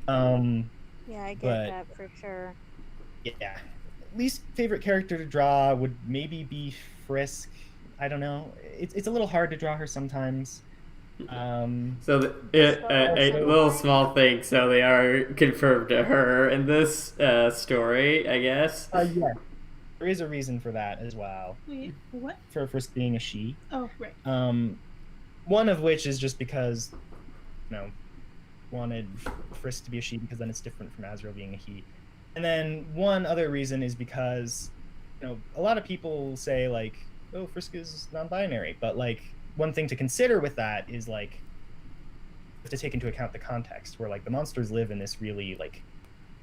Yeah, I get But- that for sure. Yeah. Least favorite character to draw would maybe be Frisk. I don't know. It's a little hard to draw her sometimes. So a little small thing. So they are confirmed to her in this story, I guess. Yeah. There is a reason for that as well. Wait, what? For Frisk being a she. Oh, right. One of which is just because, you know, wanted Frisk to be a she because then it's different from Azrael being a he. And then one other reason is because, you know, a lot of people say like, oh, Frisk is non-binary, but like one thing to consider with that is like you have to take into account the context where like the monsters live in this really like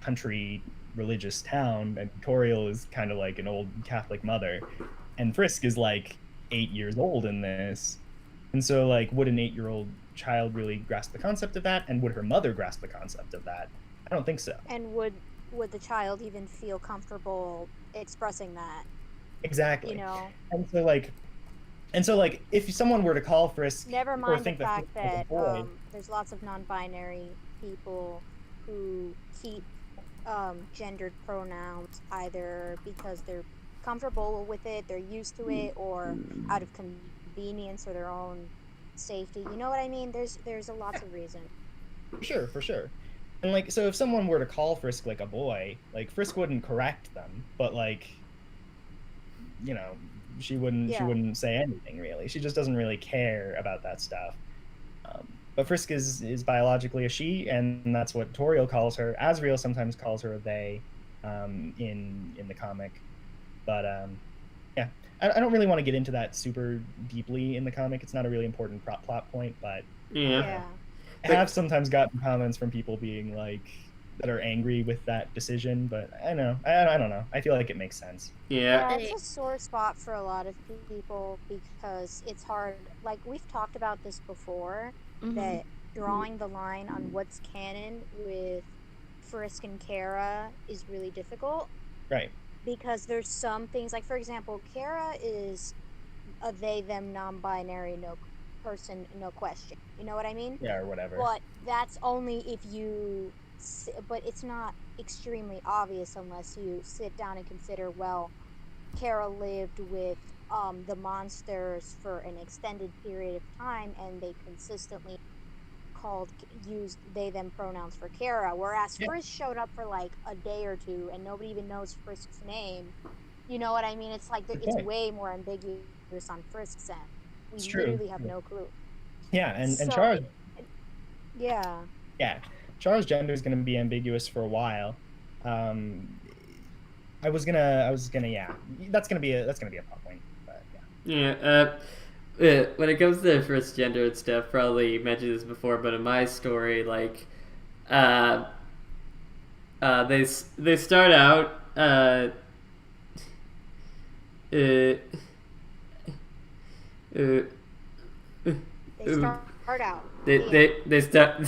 country religious town, and Toriel is kind of like an old Catholic mother, and Frisk is like 8 years old in this. And so like would an 8-year-old child really grasp the concept of that, and would her mother grasp the concept of that? I don't think so. And would the child even feel comfortable expressing that? Exactly. You know, And so like if someone were to call Frisk never or mind the think that fact Frisk is a that boy, there's lots of non-binary people who keep gendered pronouns either because they're comfortable with it, they're used to it, or out of convenience or their own safety. You know what I mean? There's a lots of reasons. For sure. And like, so if someone were to call Frisk like a boy, like Frisk wouldn't correct them, but like, you know, she Yeah. wouldn't say anything really. She just doesn't really care about that stuff. But Frisk is biologically a she, and that's what Toriel calls her. Asriel sometimes calls her a they, in the comic. But yeah, I don't really want to get into that super deeply in the comic. It's not a really important plot point, but Yeah. Yeah. I have sometimes gotten comments from people being like that are angry with that decision. But I don't know. I feel like it makes sense. Yeah. Yeah, it's a sore spot for a lot of people because it's hard. Like we've talked about this before, Mhm. that drawing the line on what's canon with Frisk and Kara is really difficult Right. because there's some things like, for example, Kara is a they/them non-binary, no person, no question. You know what I mean? Yeah, or whatever. But that's only if you. But it's not extremely obvious unless you sit down and consider. Well, Kara lived with the monsters for an extended period of time, and they consistently used they/them pronouns for Kara. Whereas Yeah. Frisk showed up for like a day or two, and nobody even knows Frisk's name. You know what I mean? It's like it's Okay. way more ambiguous on Frisk's end. We It's true. literally have Yeah. no clue. Yeah, and So- Char's Yeah. Char's gender is going to be ambiguous for a while. I was gonna yeah. That's gonna be a plot point. But yeah. Yeah. When it comes to first gender and stuff, probably mentioned this before, but in my story, like, they start out They start out. They start.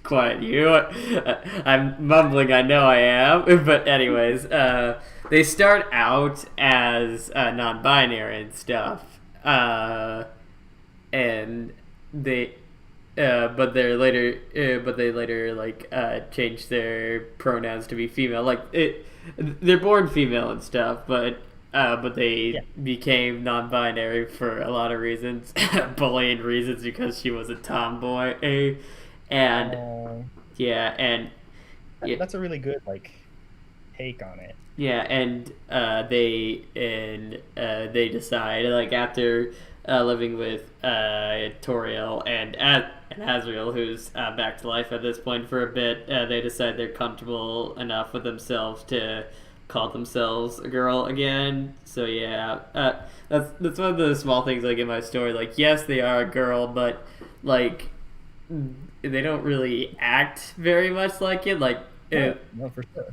Quiet, you. I'm mumbling. I know I am, but anyways, they start out as non-binary and stuff, and they. But they later like change their pronouns to be female. Like they're born female and stuff, but they became non-binary for a lot of reasons, bullying reasons because she was a tomboy, and yeah. That's a really good like take on it. Yeah, and they decide, like, after living with Toriel and Asriel, who's back to life at this point for a bit, they decide they're comfortable enough with themselves to call themselves a girl again. So yeah, that's one of the small things, like, in my story. Like, yes, they are a girl, but like they don't really act very much like it. Like, No, for sure.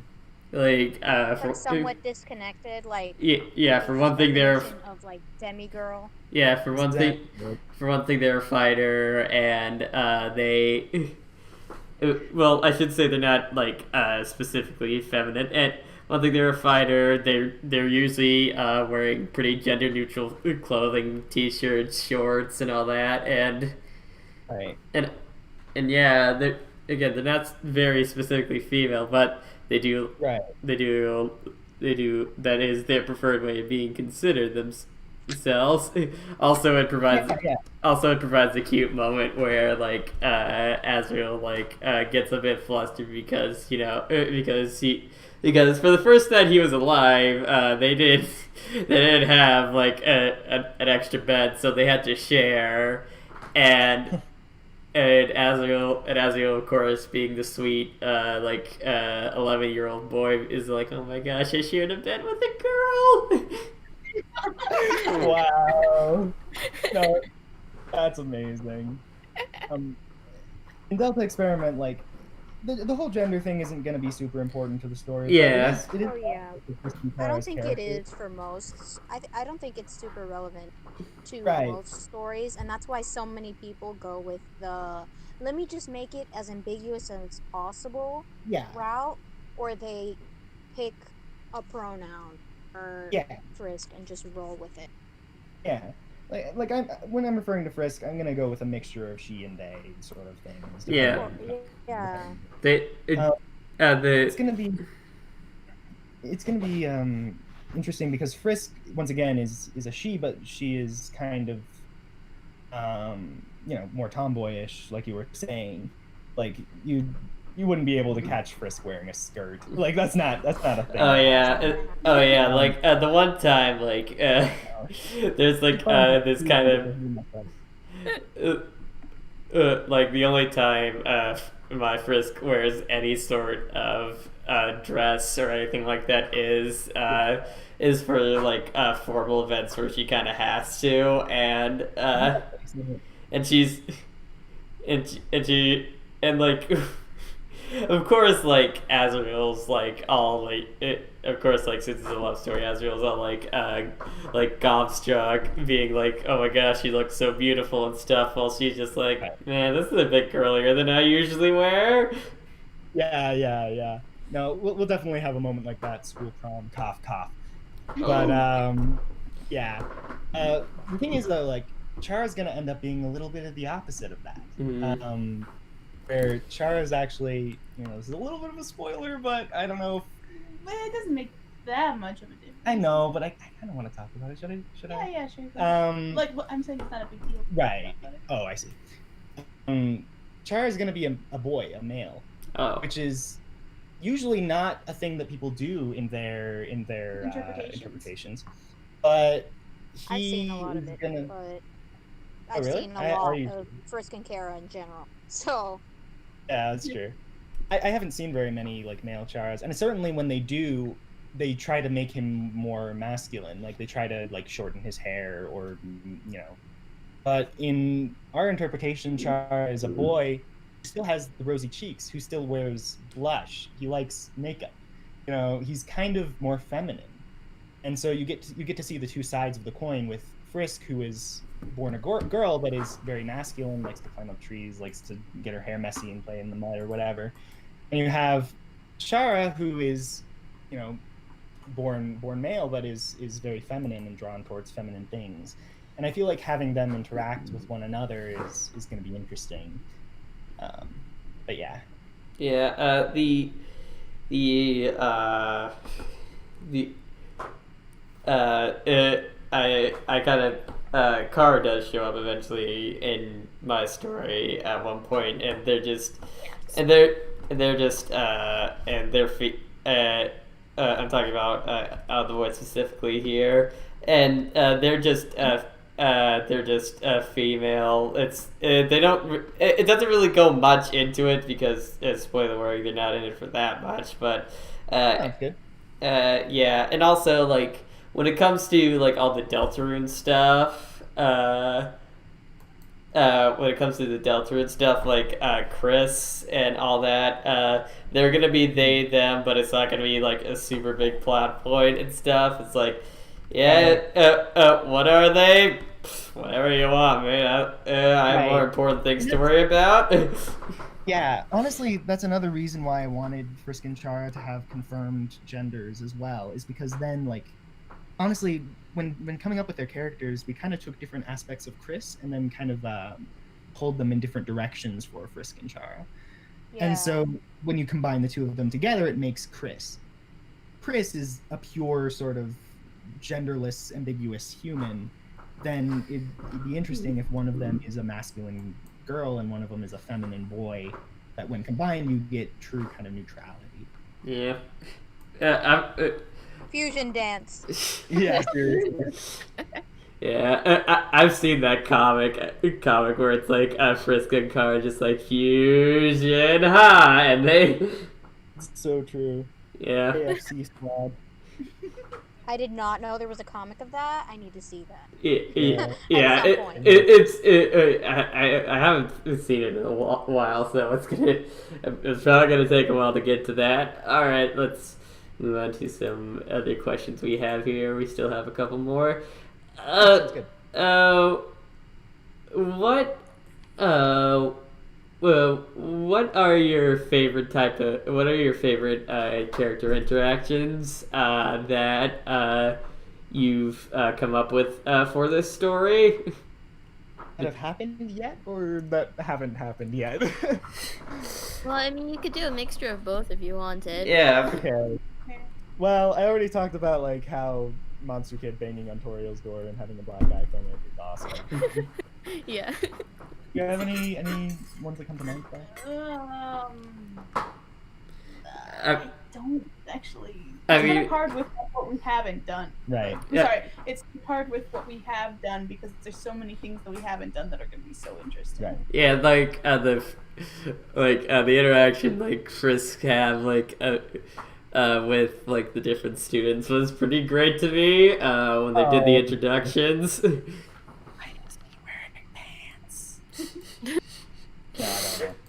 like Like somewhat disconnected, like yeah. For one thing, they're of like demigirl. yeah. For one thing, Exactly. they're a fighter, and they. Well, I should say they're not like specifically feminine. And one thing, they're a fighter. They're usually wearing pretty gender neutral clothing, t-shirts, shorts, and all that. And Right. and yeah, they're not very specifically female, but they do Right. that is their preferred way of being considered themselves. Also, it provides Yeah. it provides a cute moment where like Asriel like gets a bit flustered because because for the first night he was alive, they didn't have like an extra bed, so they had to share, and Asriel, of course, being the sweet 11-year-old boy, is like, oh my gosh, I shared a bed with a girl. Wow. No, that's amazing. In Delta Experiment, like the whole gender thing isn't going to be super important to the story. but Yeah. it is Oh yeah. interesting I don't as think it characters. is for most. I don't think it's super relevant to Right. most stories, and that's why so many people go with the let me just make it as ambiguous as possible Yeah. route, or they pick a pronoun or Yeah. Frisk and just roll with it. Yeah. When I'm referring to Frisk, I'm gonna go with a mixture of she and they sort of things. Yeah. Well, yeah. It's gonna be interesting because Frisk, once again, is a she, but she is kind of more tomboyish, like you were saying. like you wouldn't be able to catch Frisk wearing a skirt. Like that's not a thing. Oh yeah, like the one time, like there's like this kind of like the only time my Frisk wears any sort of dress or anything like that is for like formal events where she kind of has to, and she's and like of course, like Azrael's like all like of course, like since it's a love story, Azrael's all like gobstruck, being like, oh my gosh, she looks so beautiful and stuff, while she's just like, man, this is a bit girlier than I usually wear. Yeah. No, we'll definitely have a moment like that. School prom, cough. But yeah. The thing is though, like Chara's gonna end up being a little bit of the opposite of that. Mm-hmm. Where Chara's actually, this is a little bit of a spoiler, but I don't know. Well, it doesn't make that much of a difference. I know, but I kind of want to talk about it. Should I? Yeah, sure. Like, I'm saying it's not a big deal. Right. Oh, I see. Chara's gonna be a boy, a male, which is usually not a thing that people do in their interpretations. But I've seen a lot of it, but I've seen a lot of Frisk and Kara in general. So. Yeah, that's true. I haven't seen very many like male Charas, and certainly when they do, they try to make him more masculine. Like they try to like shorten his hair, or But in our interpretation, Chara is a boy who still has the rosy cheeks, who still wears blush. He likes makeup. He's kind of more feminine, and so you get to see the two sides of the coin with Frisk, who is born a girl but is very masculine, likes to climb up trees, likes to get her hair messy and play in the mud or whatever. And you have Chara, who is, born male but is very feminine and drawn towards feminine things. And I feel like having them interact with one another is going to be interesting. But yeah. Yeah. I kind of Kara does show up eventually in my story at one point, and they're I'm talking about out of the voice specifically here, and they're just female. It doesn't really go much into it because spoiler warning, they're not in it for that much, but Sounds good. Yeah, and also like when it comes to like all the Deltarune stuff, like Chris and all that, they're gonna be they, them, but it's not gonna be like a super big plot point and stuff. It's like, what are they? Whatever you want, man. I have more important things to worry about. Yeah, honestly, that's another reason why I wanted Frisk and Chara to have confirmed genders as well, is because then, like, honestly, when coming up with their characters, we kind of took different aspects of Chris and then kind of pulled them in different directions for Frisk and Chara. Yeah. And so when you combine the two of them together, it makes Chris. Chris is a pure sort of genderless, ambiguous human. Then it'd be interesting if one of them is a masculine girl and one of them is a feminine boy, that when combined you get true kind of neutrality. Yeah. Fusion dance. Yeah, seriously. Yeah, I've seen that comic where it's like Frisk and Kara just like fusion, and they. It's so true. Yeah. AFC squad. I did not know there was a comic of that. I need to see that. Yeah. I haven't seen it in a while, so it's probably gonna take a while to get to that. All right, let's move on to some other questions we have here. We still have a couple more. That's good. What are your favorite character interactions that you've come up with for this story? That have happened yet, or that haven't happened yet? Well, I mean, you could do a mixture of both if you wanted. Yeah. Okay. Well, I already talked about like how Monster Kid banging on Toriel's door and having a black eye from it is awesome. Yeah. you have any ones that come to mind? I don't actually. I It's kind mean- of hard with what we haven't done. Right. I'm Yeah. sorry, it's hard with what we have done because there's so many things that we haven't done that are going to be so interesting. Right. Yeah, like the interaction like Frisk have with like the different students was pretty great to me when they did the Oh. introductions. No, I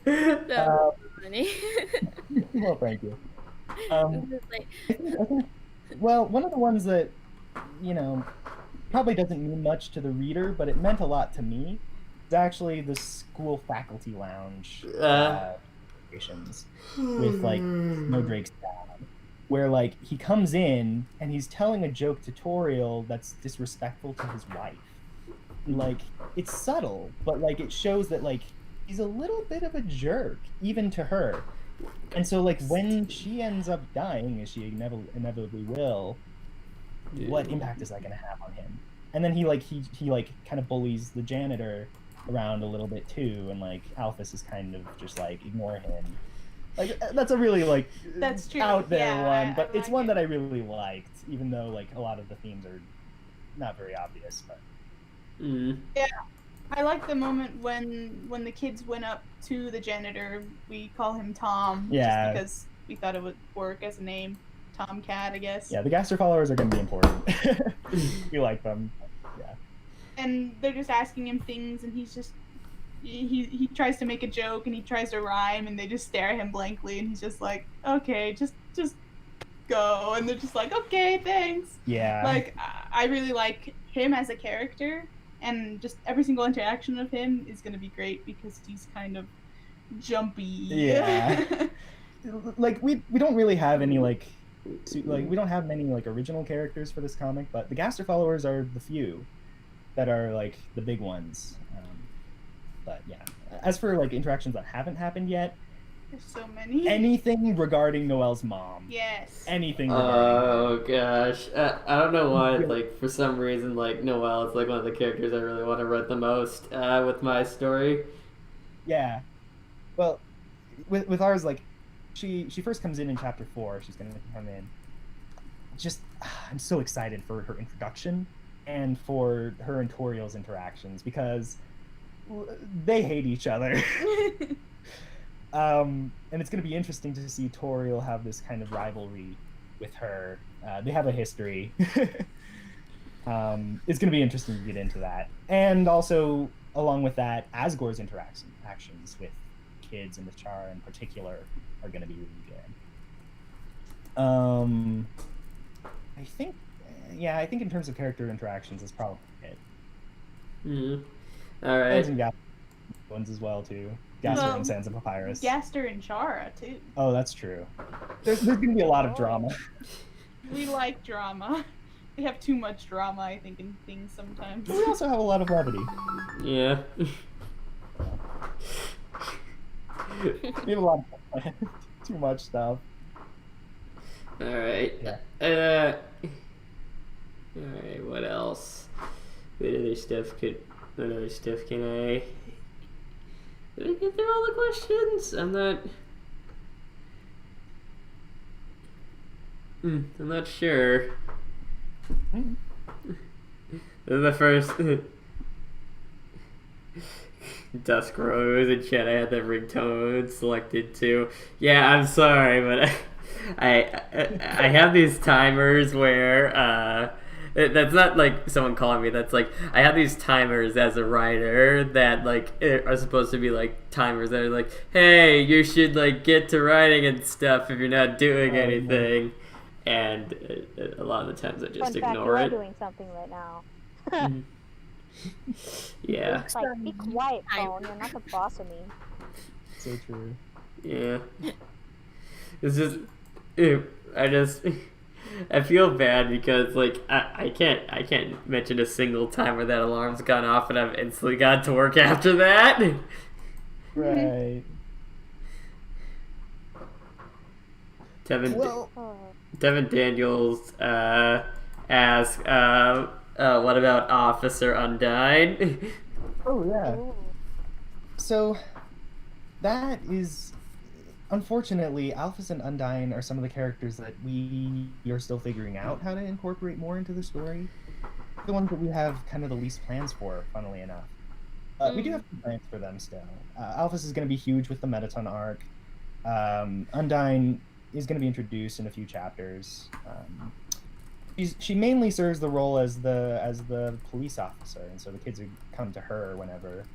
don't That know. was funny. Well, thank you. It was just like, I think, well, one of the ones that, probably doesn't mean much to the reader, but it meant a lot to me, is actually the school faculty lounge situations with, like, Snowdrake's dad, where, like, he comes in and he's telling a joke tutorial that's disrespectful to his wife. Like, it's subtle, but, like, it shows that, like, he's a little bit of a jerk, even to her. And so, like, when she ends up dying, as she inevitably will, what impact is that going to have on him? And then he kind of bullies the janitor around a little bit too, and like Alphys is kind of just like ignore him. Like that's a really like That's true. out there Yeah, one, I but it's like one it. that I really liked, even though like a lot of the themes are not very obvious. But Mm. I like the moment when the kids went up to the janitor. We call him Tom, Yeah. just because we thought it would work as a name. Tomcat, I guess. yeah, the Gaster followers are going to be important. We like them. Yeah. And they're just asking him things, and he's just he tries to make a joke and he tries to rhyme, and they just stare at him blankly, and he's just like, okay, just go, and they're just like, okay, thanks. Yeah. Like I really like him as a character, and just every single interaction of him is gonna be great because he's kind of jumpy. Yeah. Like we don't really have any like we don't have many like original characters for this comic, but the Gaster followers are the few that are like the big ones. But yeah, as for like interactions that haven't happened yet, There's so many. anything regarding Noelle's mom, Yes. anything regarding Oh gosh, I don't know why. Like for some reason, like Noelle is like one of the characters I really want to write the most with my story. yeah. Well, with ours, like she first comes in chapter 4. She's gonna come in. Just I'm so excited for her introduction and for her and Toriel's interactions because they hate each other. And it's going to be interesting to see Toriel have this kind of rivalry with her. They have a history. It's going to be interesting to get into that. And also, along with that, Asgore's actions with kids and with Chara in particular are going to be really good. I think in terms of character interactions, it's probably it. Mm. All And right. some Gaster ones as well, too. Gaster Well, and Sands of Papyrus. Gaster and Chara too. Oh, that's true. There's going to be a lot of drama. We like drama. We have too much drama, I think, in things sometimes. But we also have a lot of levity. Yeah. We have a lot of too much stuff. All right. Yeah. All right. What else? What other stuff can I? Did I get through all the questions? I'm not sure. Mm. The first Dusk Rose and chat. I had that ringtone selected too. Yeah, I'm sorry, but I have these timers where that's not like someone calling me. That's like I have these timers as a writer that like are supposed to be like timers that are like, hey, you should like get to writing and stuff if you're not doing anything. And a lot of the times I just Fun fact, you ignore are it. doing something right now. Yeah. It's like, be quiet, phone. You're not the boss of me. So true. Yeah. It's just, I feel bad because like I can't mention a single time where that alarm's gone off and I've instantly got to work after that. Right. Well, Devin Daniels asked, what about Officer Undyne? oh yeah. Ooh. So that is, unfortunately, Alphys and Undyne are some of the characters that we are still figuring out how to incorporate more into the story. The ones that we have kind of the least plans for, funnily enough. We do have some plans for them still. Alphys is going to be huge with the Mettaton arc. Undyne is going to be introduced in a few chapters. She mainly serves the role as the police officer, and so the kids would come to her whenever,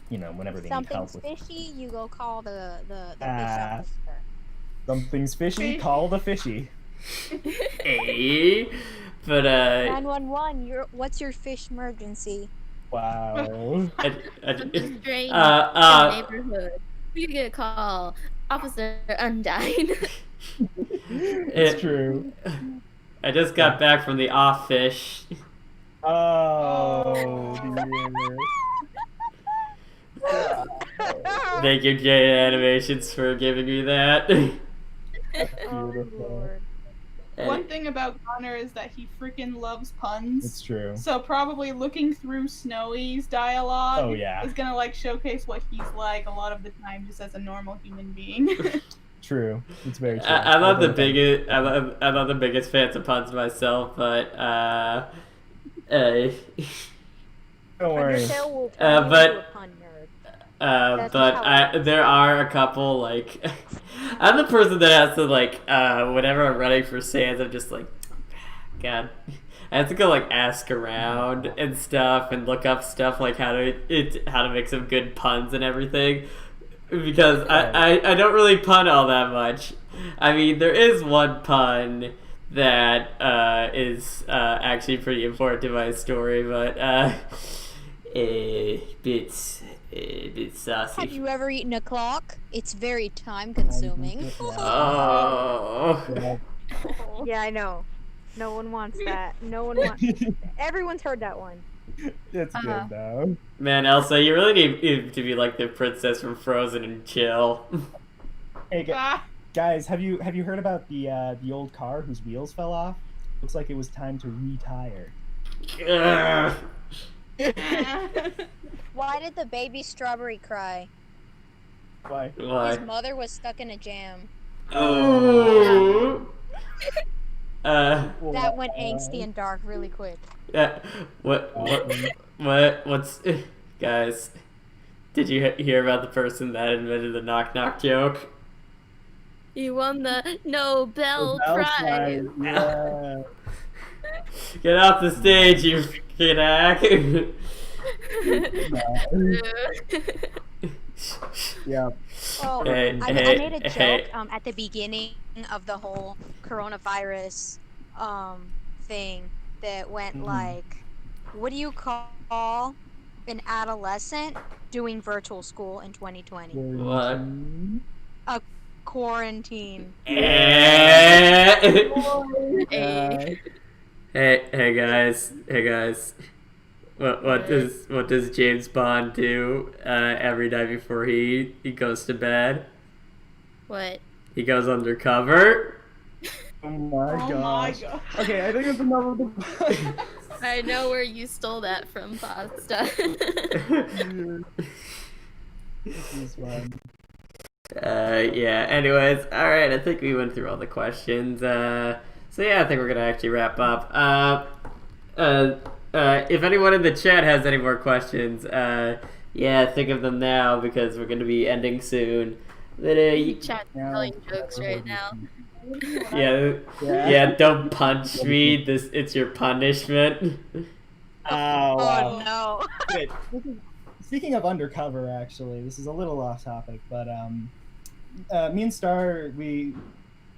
whenever they need help. Something's fishy, you go call the fish Ah. officer. Something's fishy. Call the fishy. Hey, but 911. What's your fish emergency? Wow. Something strange in the neighborhood. We get a call. Officer Undyne. It's true. I just got back from the off fish. Oh, dear. Thank you, J Animations, for giving me that. Oh, Beautiful. Lord. One thing about Connor is that he freaking loves puns. It's true. So probably looking through Snowy's dialogue Oh, yeah. is gonna like showcase what he's like a lot of the time just as a normal human being. True. It's very true. I'm not the biggest. I'm not the biggest fan of puns myself, but Don't worry. Undertale will but- turn you into a pun nerd. That's but how it is. there are a couple like I'm the person that has to like whenever I'm running for Sans, I'm just like, God, I have to go like ask around and stuff and look up stuff like how to make some good puns and everything, because I don't really pun all that much. I mean, there is one pun that is actually pretty important to my story, but a bit Have saucy. you ever eaten a clock? It's very time consuming. Oh. Yeah, I know. No one wants that. No one wants. Everyone's heard that one. It's good though. Man, Elsa, you really need to be like the princess from Frozen and chill. Hey Ah. guys, have you heard about the old car whose wheels fell off? Looks like it was time to retire. Ugh. Why did the baby strawberry cry? Why? Why? His mother was stuck in a jam. Oh. That went angsty and dark really quick. What's guys? Did you hear about the person that invented the knock knock joke? You won the Nobel Nobel Prize. Yeah. Get off the stage, you kid-ack. Yeah. Oh, Hey, I hey, made a joke hey. at the beginning of the whole coronavirus thing that went like, what do you call an adolescent doing virtual school in 2020? What? Quarantine. Hey, Hey. hey guys. What does James Bond do every night before he goes to bed? What? He goes undercover. Oh my Oh gosh. my god. Okay, I think it's enough of the. I know where you stole that from, Pasta. This is fun. Yeah. Anyways, all right. I think we went through all the questions. So yeah, I think we're gonna actually wrap up. If anyone in the chat has any more questions, yeah, think of them now because we're gonna be ending soon. Then, Chat telling jokes right now. yeah. Don't punch me. It's your punishment. Oh, wow. Oh no. Wait, speaking of undercover, actually, this is a little off topic, but me and Star, we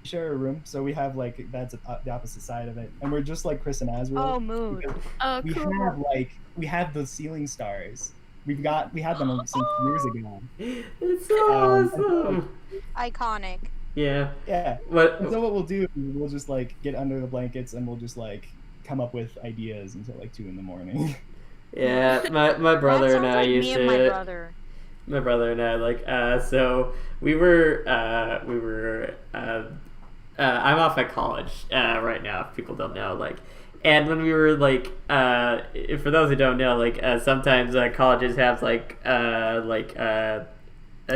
share a room, so we have like that's the opposite side of it, and we're just like Chris and Azrael. Oh, mood. because Oh, we cool. have we have the ceiling stars. We had them since years ago. It's so awesome. Iconic. Yeah. Yeah. What? And so what we'll do is we'll just like get under the blankets and we'll just like come up with ideas until like 2 in. Yeah. My brother That and sounds I like used me to. and my brother. My brother and I so we were I'm off at college right now, if people don't know, like, And when we were like, for those who don't know, like sometimes colleges have like a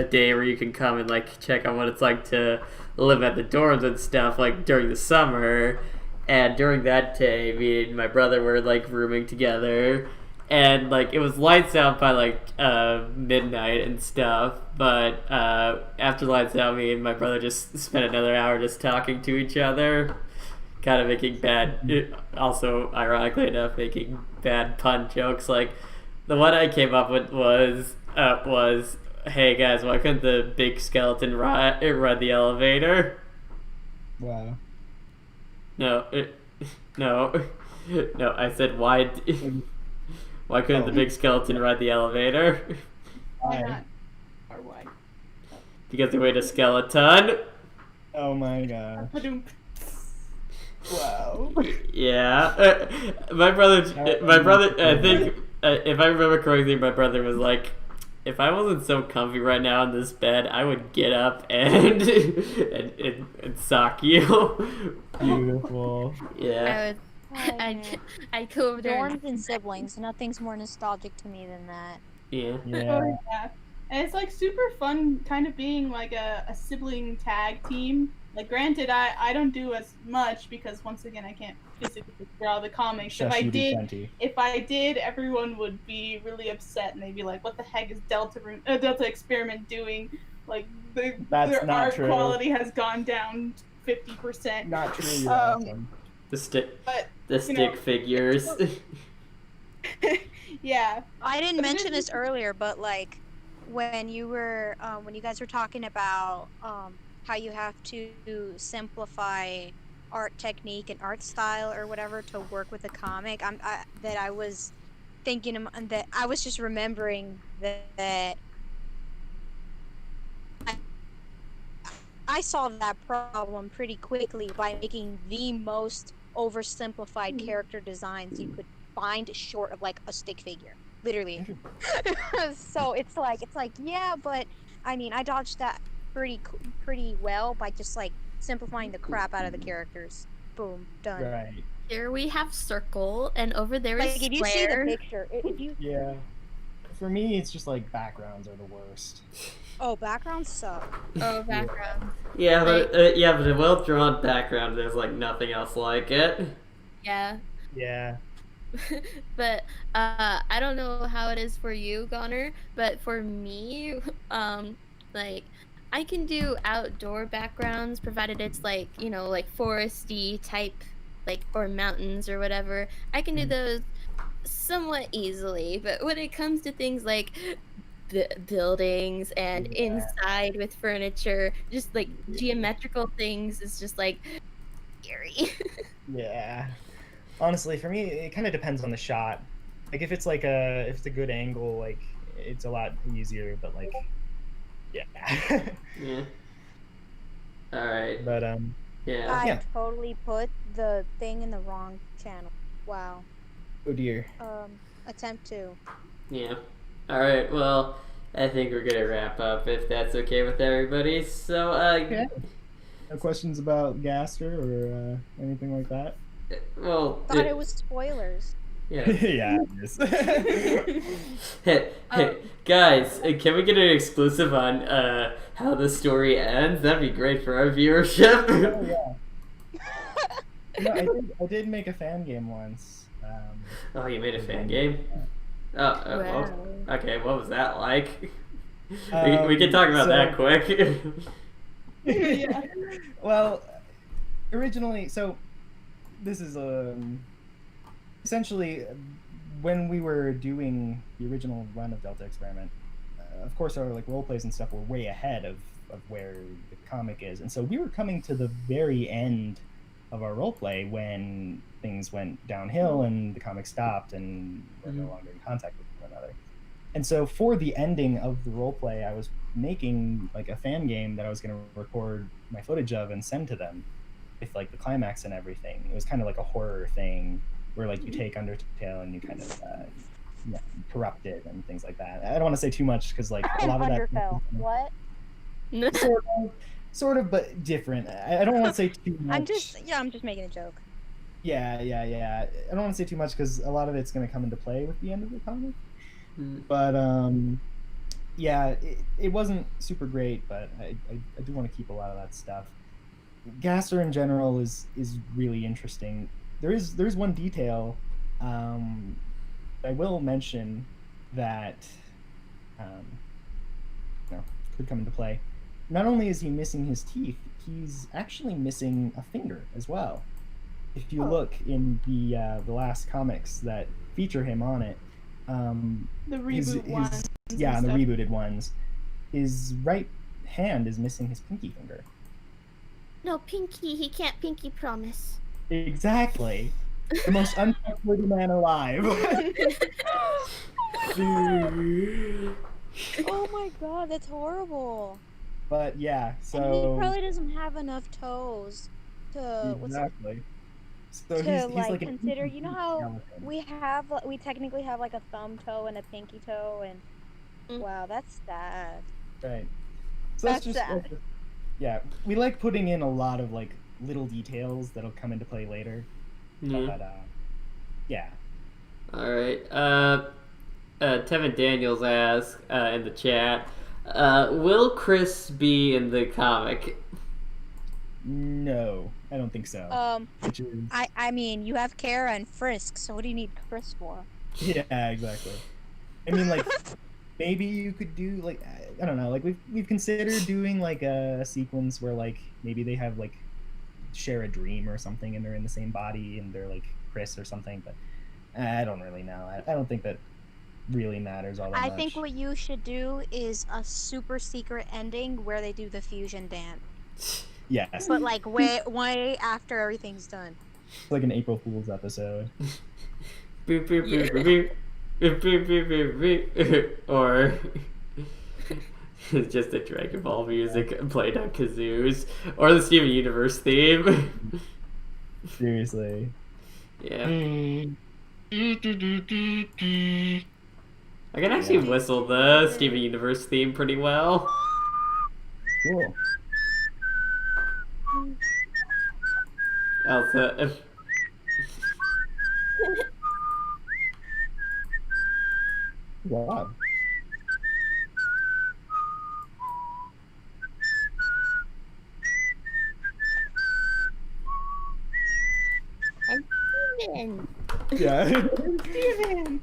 day where you can come and like check on what it's like to live at the dorms and stuff, like during the summer. And during that day, me and my brother were like rooming together, and like it was lights out by like midnight and stuff. But after lights out, me and my brother just spent another hour just talking to each other, kind of making bad, also ironically enough, making bad pun jokes. Like the one I came up with was, "Hey guys, why couldn't the big skeleton ride the elevator?" Wow. No, no. I said why couldn't the big skeleton ride the elevator? Why not? Or why? Because they weighed a skeleton. Oh my gosh. Wow. Yeah. My brother. I think if I remember correctly, my brother was like, "If I wasn't so comfy right now in this bed, I would get up and and sock you." Beautiful. Yeah. I'd go over there. Dorms and siblings. Nothing's more nostalgic to me than that. Yeah. Yeah. Yeah. And it's like super fun kind of being like a sibling tag team. Like granted I don't do as much because once again I can't physically draw the comics. Shush, you do plenty. If I did, everyone would be really upset and they'd be like, "What the heck is Delta Experiment doing? Like their art quality has gone down 50%." Not true. You're awesome. The stick know, figures. Yeah. I didn't mention this earlier, but like when you guys were talking about how you have to simplify art technique and art style or whatever to work with a comic, I was thinking that I was just remembering that I solved that problem pretty quickly by making the most oversimplified character designs you could find short of like a stick figure, literally. So it's like yeah, but I mean I dodged that pretty well by just like simplifying the crap out of the characters. Boom, done. Right. Here we have circle, and over there is Like if you see the picture, Yeah. For me, it's just like backgrounds are the worst. Oh, backgrounds suck. Oh, background. Yeah, but a well drawn background, there's like nothing else like it. Yeah. Yeah. But I don't know how it is for you, Goner, but for me, like I can do outdoor backgrounds provided it's like, you know, like foresty type, like, or mountains or whatever. I can do those somewhat easily, but when it comes to things like buildings and inside with furniture, just like geometrical things, is just like scary. Yeah. Honestly, for me, it kind of depends on the shot. Like if it's a good angle, like it's a lot easier. But like, yeah. Yeah. All right. But Yeah. I Yeah. totally put the thing in the wrong channel. Wow. oh dear. Attempt 2. Yeah. All right. Well, I think we're gonna wrap up if that's okay with everybody. So, Okay. No questions about Gaster or anything like that? well, Thought it was spoilers. yeah. Yeah, it is. Hey, guys, can we get an exclusive on how the story ends? That'd be great for our viewership. Oh, yeah. I did make a fan game once. Oh, you made a fan game? Oh, Wow. okay. What was that like? We can talk about that quick. Yeah. Well, originally, so this is essentially when we were doing the original run of Delta Experiment. Of course, our like role plays and stuff were way ahead of where the comic is, and so we were coming to the very end of our role play when things went downhill and the comic stopped and we're no longer in contact with one another. And so for the ending of the role play, I was making like a fan game that I was going to record my footage of and send to them with like the climax and everything. It was kind of like a horror thing where like you take Undertale and you kind of corrupt it and things like that. I don't want to say too much because like a lot of that. What? Sort of, but different. I don't want to say too much. I'm just making a joke. Yeah. I don't want to say too much because a lot of it's going to come into play with the end of the comic. Mm. But yeah, it wasn't super great, but I do want to keep a lot of that stuff. Gasser in general is really interesting. There's one detail I will mention that um, could come into play. Not only is he missing his teeth, he's actually missing a finger as well. If you look in the last comics that feature him on it, The reboot ones. yeah, and the stuff. rebooted ones, his right hand is missing his pinky finger. No, Pinky, he can't Pinky promise. Exactly. The most untrustworthy man alive. Oh my god, that's horrible. But yeah, And he so probably doesn't have enough toes to exactly. So to he's like like an consider. easy You know how skeleton. we technically have like a thumb toe and a pinky toe, and Mm. wow, that's sad. Right. So That's that's sad. just yeah, we like putting in a lot of like little details that'll come into play later. Yeah. But yeah. All right. Tevin Daniels asks in the chat, will Chris be in the comic? No, I don't think so. Which is I mean, you have Kara and Frisk, so what do you need Chris for? yeah, exactly. I mean, like maybe you could do like I don't know, like we've considered doing like a sequence where like maybe they have like share a dream or something, and they're in the same body and they're like Chris or something. But I don't really know. I don't think that really matters all that I much. think what you should do is a super secret ending where they do the fusion dance, Yes, but like way after everything's done. it's like an April Fool's episode. Boop, boop, boop, boop, boop, boop, boop, boop, boop. Or it's just the Dragon Ball music played on kazoos, or the Steven Universe theme. Seriously. Yeah. I can actually whistle the Steven Universe theme pretty well. Cool. Elsa. Wow. And Steven. Yeah. Steven!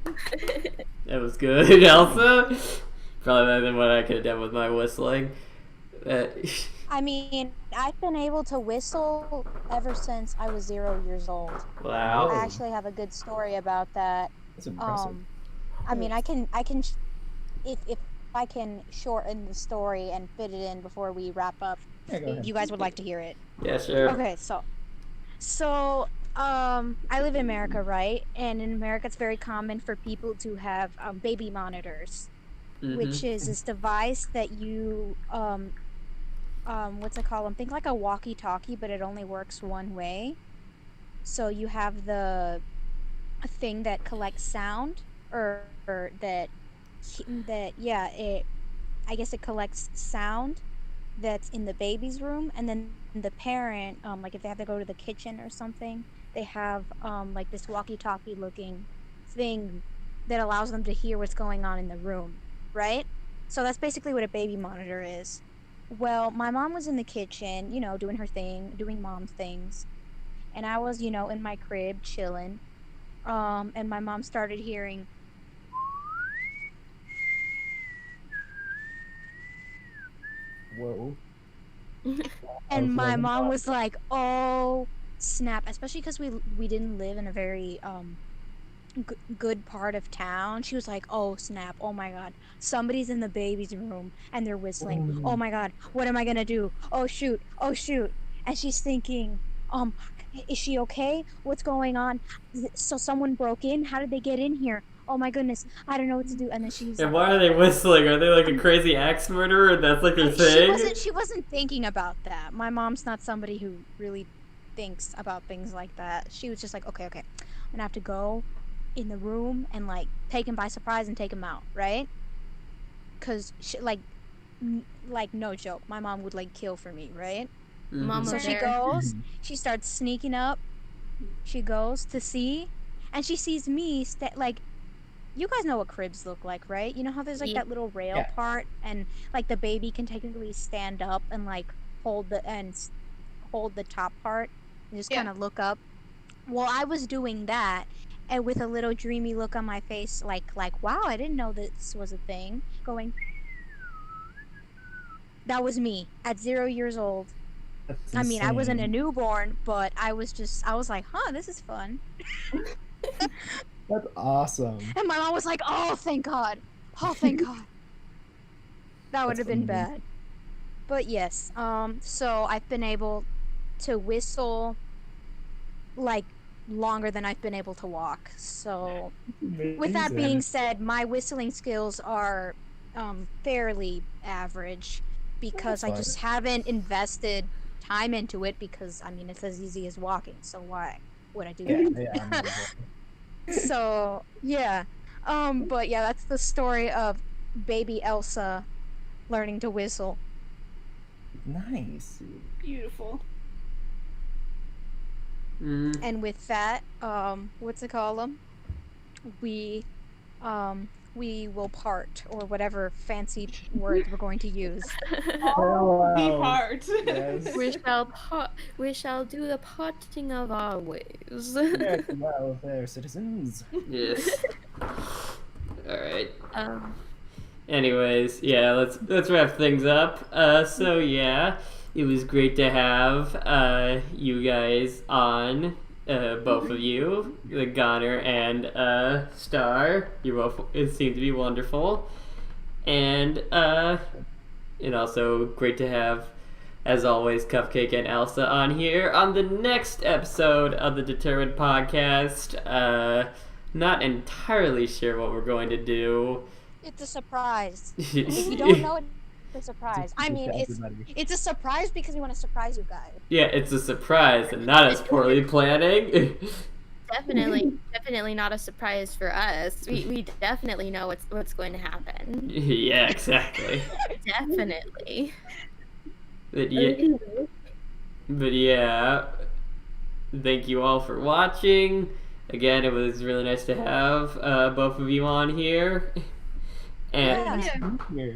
That was good, Elsa. Probably better than what I could have done with my whistling. I mean, I've been able to whistle ever since I was 0 years old. Wow. I actually have a good story about that. That's impressive. I mean, if I can shorten the story and fit it in before we wrap up, Yeah, go ahead. you guys would like to hear it. Yeah, sure. Okay, so I live in America, right? And in America, it's very common for people to have baby monitors, which is this device that you what's it called? Think like a walkie-talkie, but it only works one way. So you have a thing that collects sound, or that yeah, I guess it collects sound that's in the baby's room, and then the parent, like if they have to go to the kitchen or something, they have like this walkie-talkie looking thing that allows them to hear what's going on in the room, right? So that's basically what a baby monitor is. Well, my mom was in the kitchen, you know, doing her thing, doing mom things, and I was, you know, in my crib chilling, and my mom started hearing Whoa. and my Okay. mom was like, "Oh snap!" Especially because we didn't live in a very good part of town. She was like, "Oh snap! Oh my god! Somebody's in the baby's room and they're whistling. Oh my god! What am I gonna do? Oh shoot! Oh shoot!" And she's thinking, "Is she okay? What's going on? So someone broke in? How did they get in here? Oh my goodness! I don't know what to do." And then she's And why are they whistling? Are they like a crazy axe murderer? That's like their thing? She wasn't thinking about that. My mom's not somebody who really thinks about things like that. She was just like, okay, I'm gonna have to go in the room and like take him by surprise and take him out, right? Cause like no joke, my mom would like kill for me, right? Mhm. Mama So she bear. goes, she starts sneaking up she goes to see, and she sees me like, you guys know what cribs look like, right? You know how there's like Yeah. that little rail Yeah. part, and like the baby can technically stand up and like hold the top part and just Yeah. kind of look up. Well, I was doing that, and with a little dreamy look on my face, like wow, I didn't know this was a thing. Going. That was me at 0 years old. That's I mean, I wasn't a insane. newborn, but I was like, huh, this is fun. That's awesome. And my mom was like, oh, thank God. Oh, thank God. That would have been amazing. bad. But yes, so I've been able to whistle like longer than I've been able to walk. So with that being Amazing. said, my whistling skills are fairly average because I That's just haven't invested time into it because I mean it's as easy as walking. So why would I do that? Yeah, amazing. So yeah, but yeah, that's the story of baby Elsa learning to whistle. Nice. Beautiful. Mm. And with that, what's it called? We will part or whatever fancy words we're going to use. Farewell. Be part. Yes. We shall do the parting of our ways. Farewell, fair citizens. Yes. All right. um, Anyways, yeah, let's wrap things up. So yeah, it was great to have you guys on, both of you, the Goner and Star. You both it seemed to be wonderful, and also great to have, as always, Cupcake and Elsa on here on the next episode of the Determined Podcast. Not entirely sure what we're going to do. It's a surprise. If you don't know, it's a surprise. I mean, Everybody. it's a surprise because we want to surprise you guys. Yeah, it's a surprise and not as poorly planning. definitely not a surprise for us. We definitely know what's going to happen. Yeah, exactly. Definitely. But yeah, thank you all for watching. Again, it was really nice to have both of you on here. And Yeah.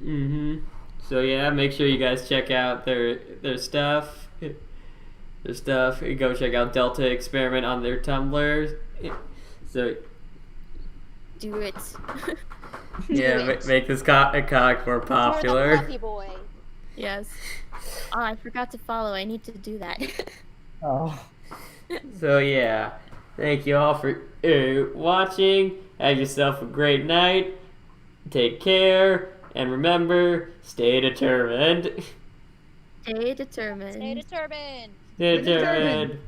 Here. So yeah, make sure you guys check out their stuff. Go check out Delta Experiment on their Tumblr. So Do it. yeah, make this comic more For popular. the puppy boy. Yes. Oh, I forgot to follow. I need to do that. Oh. So yeah, thank you all for watching. Have yourself a great night. Take care, and remember, stay determined. Stay determined. Stay determined. Stay determined.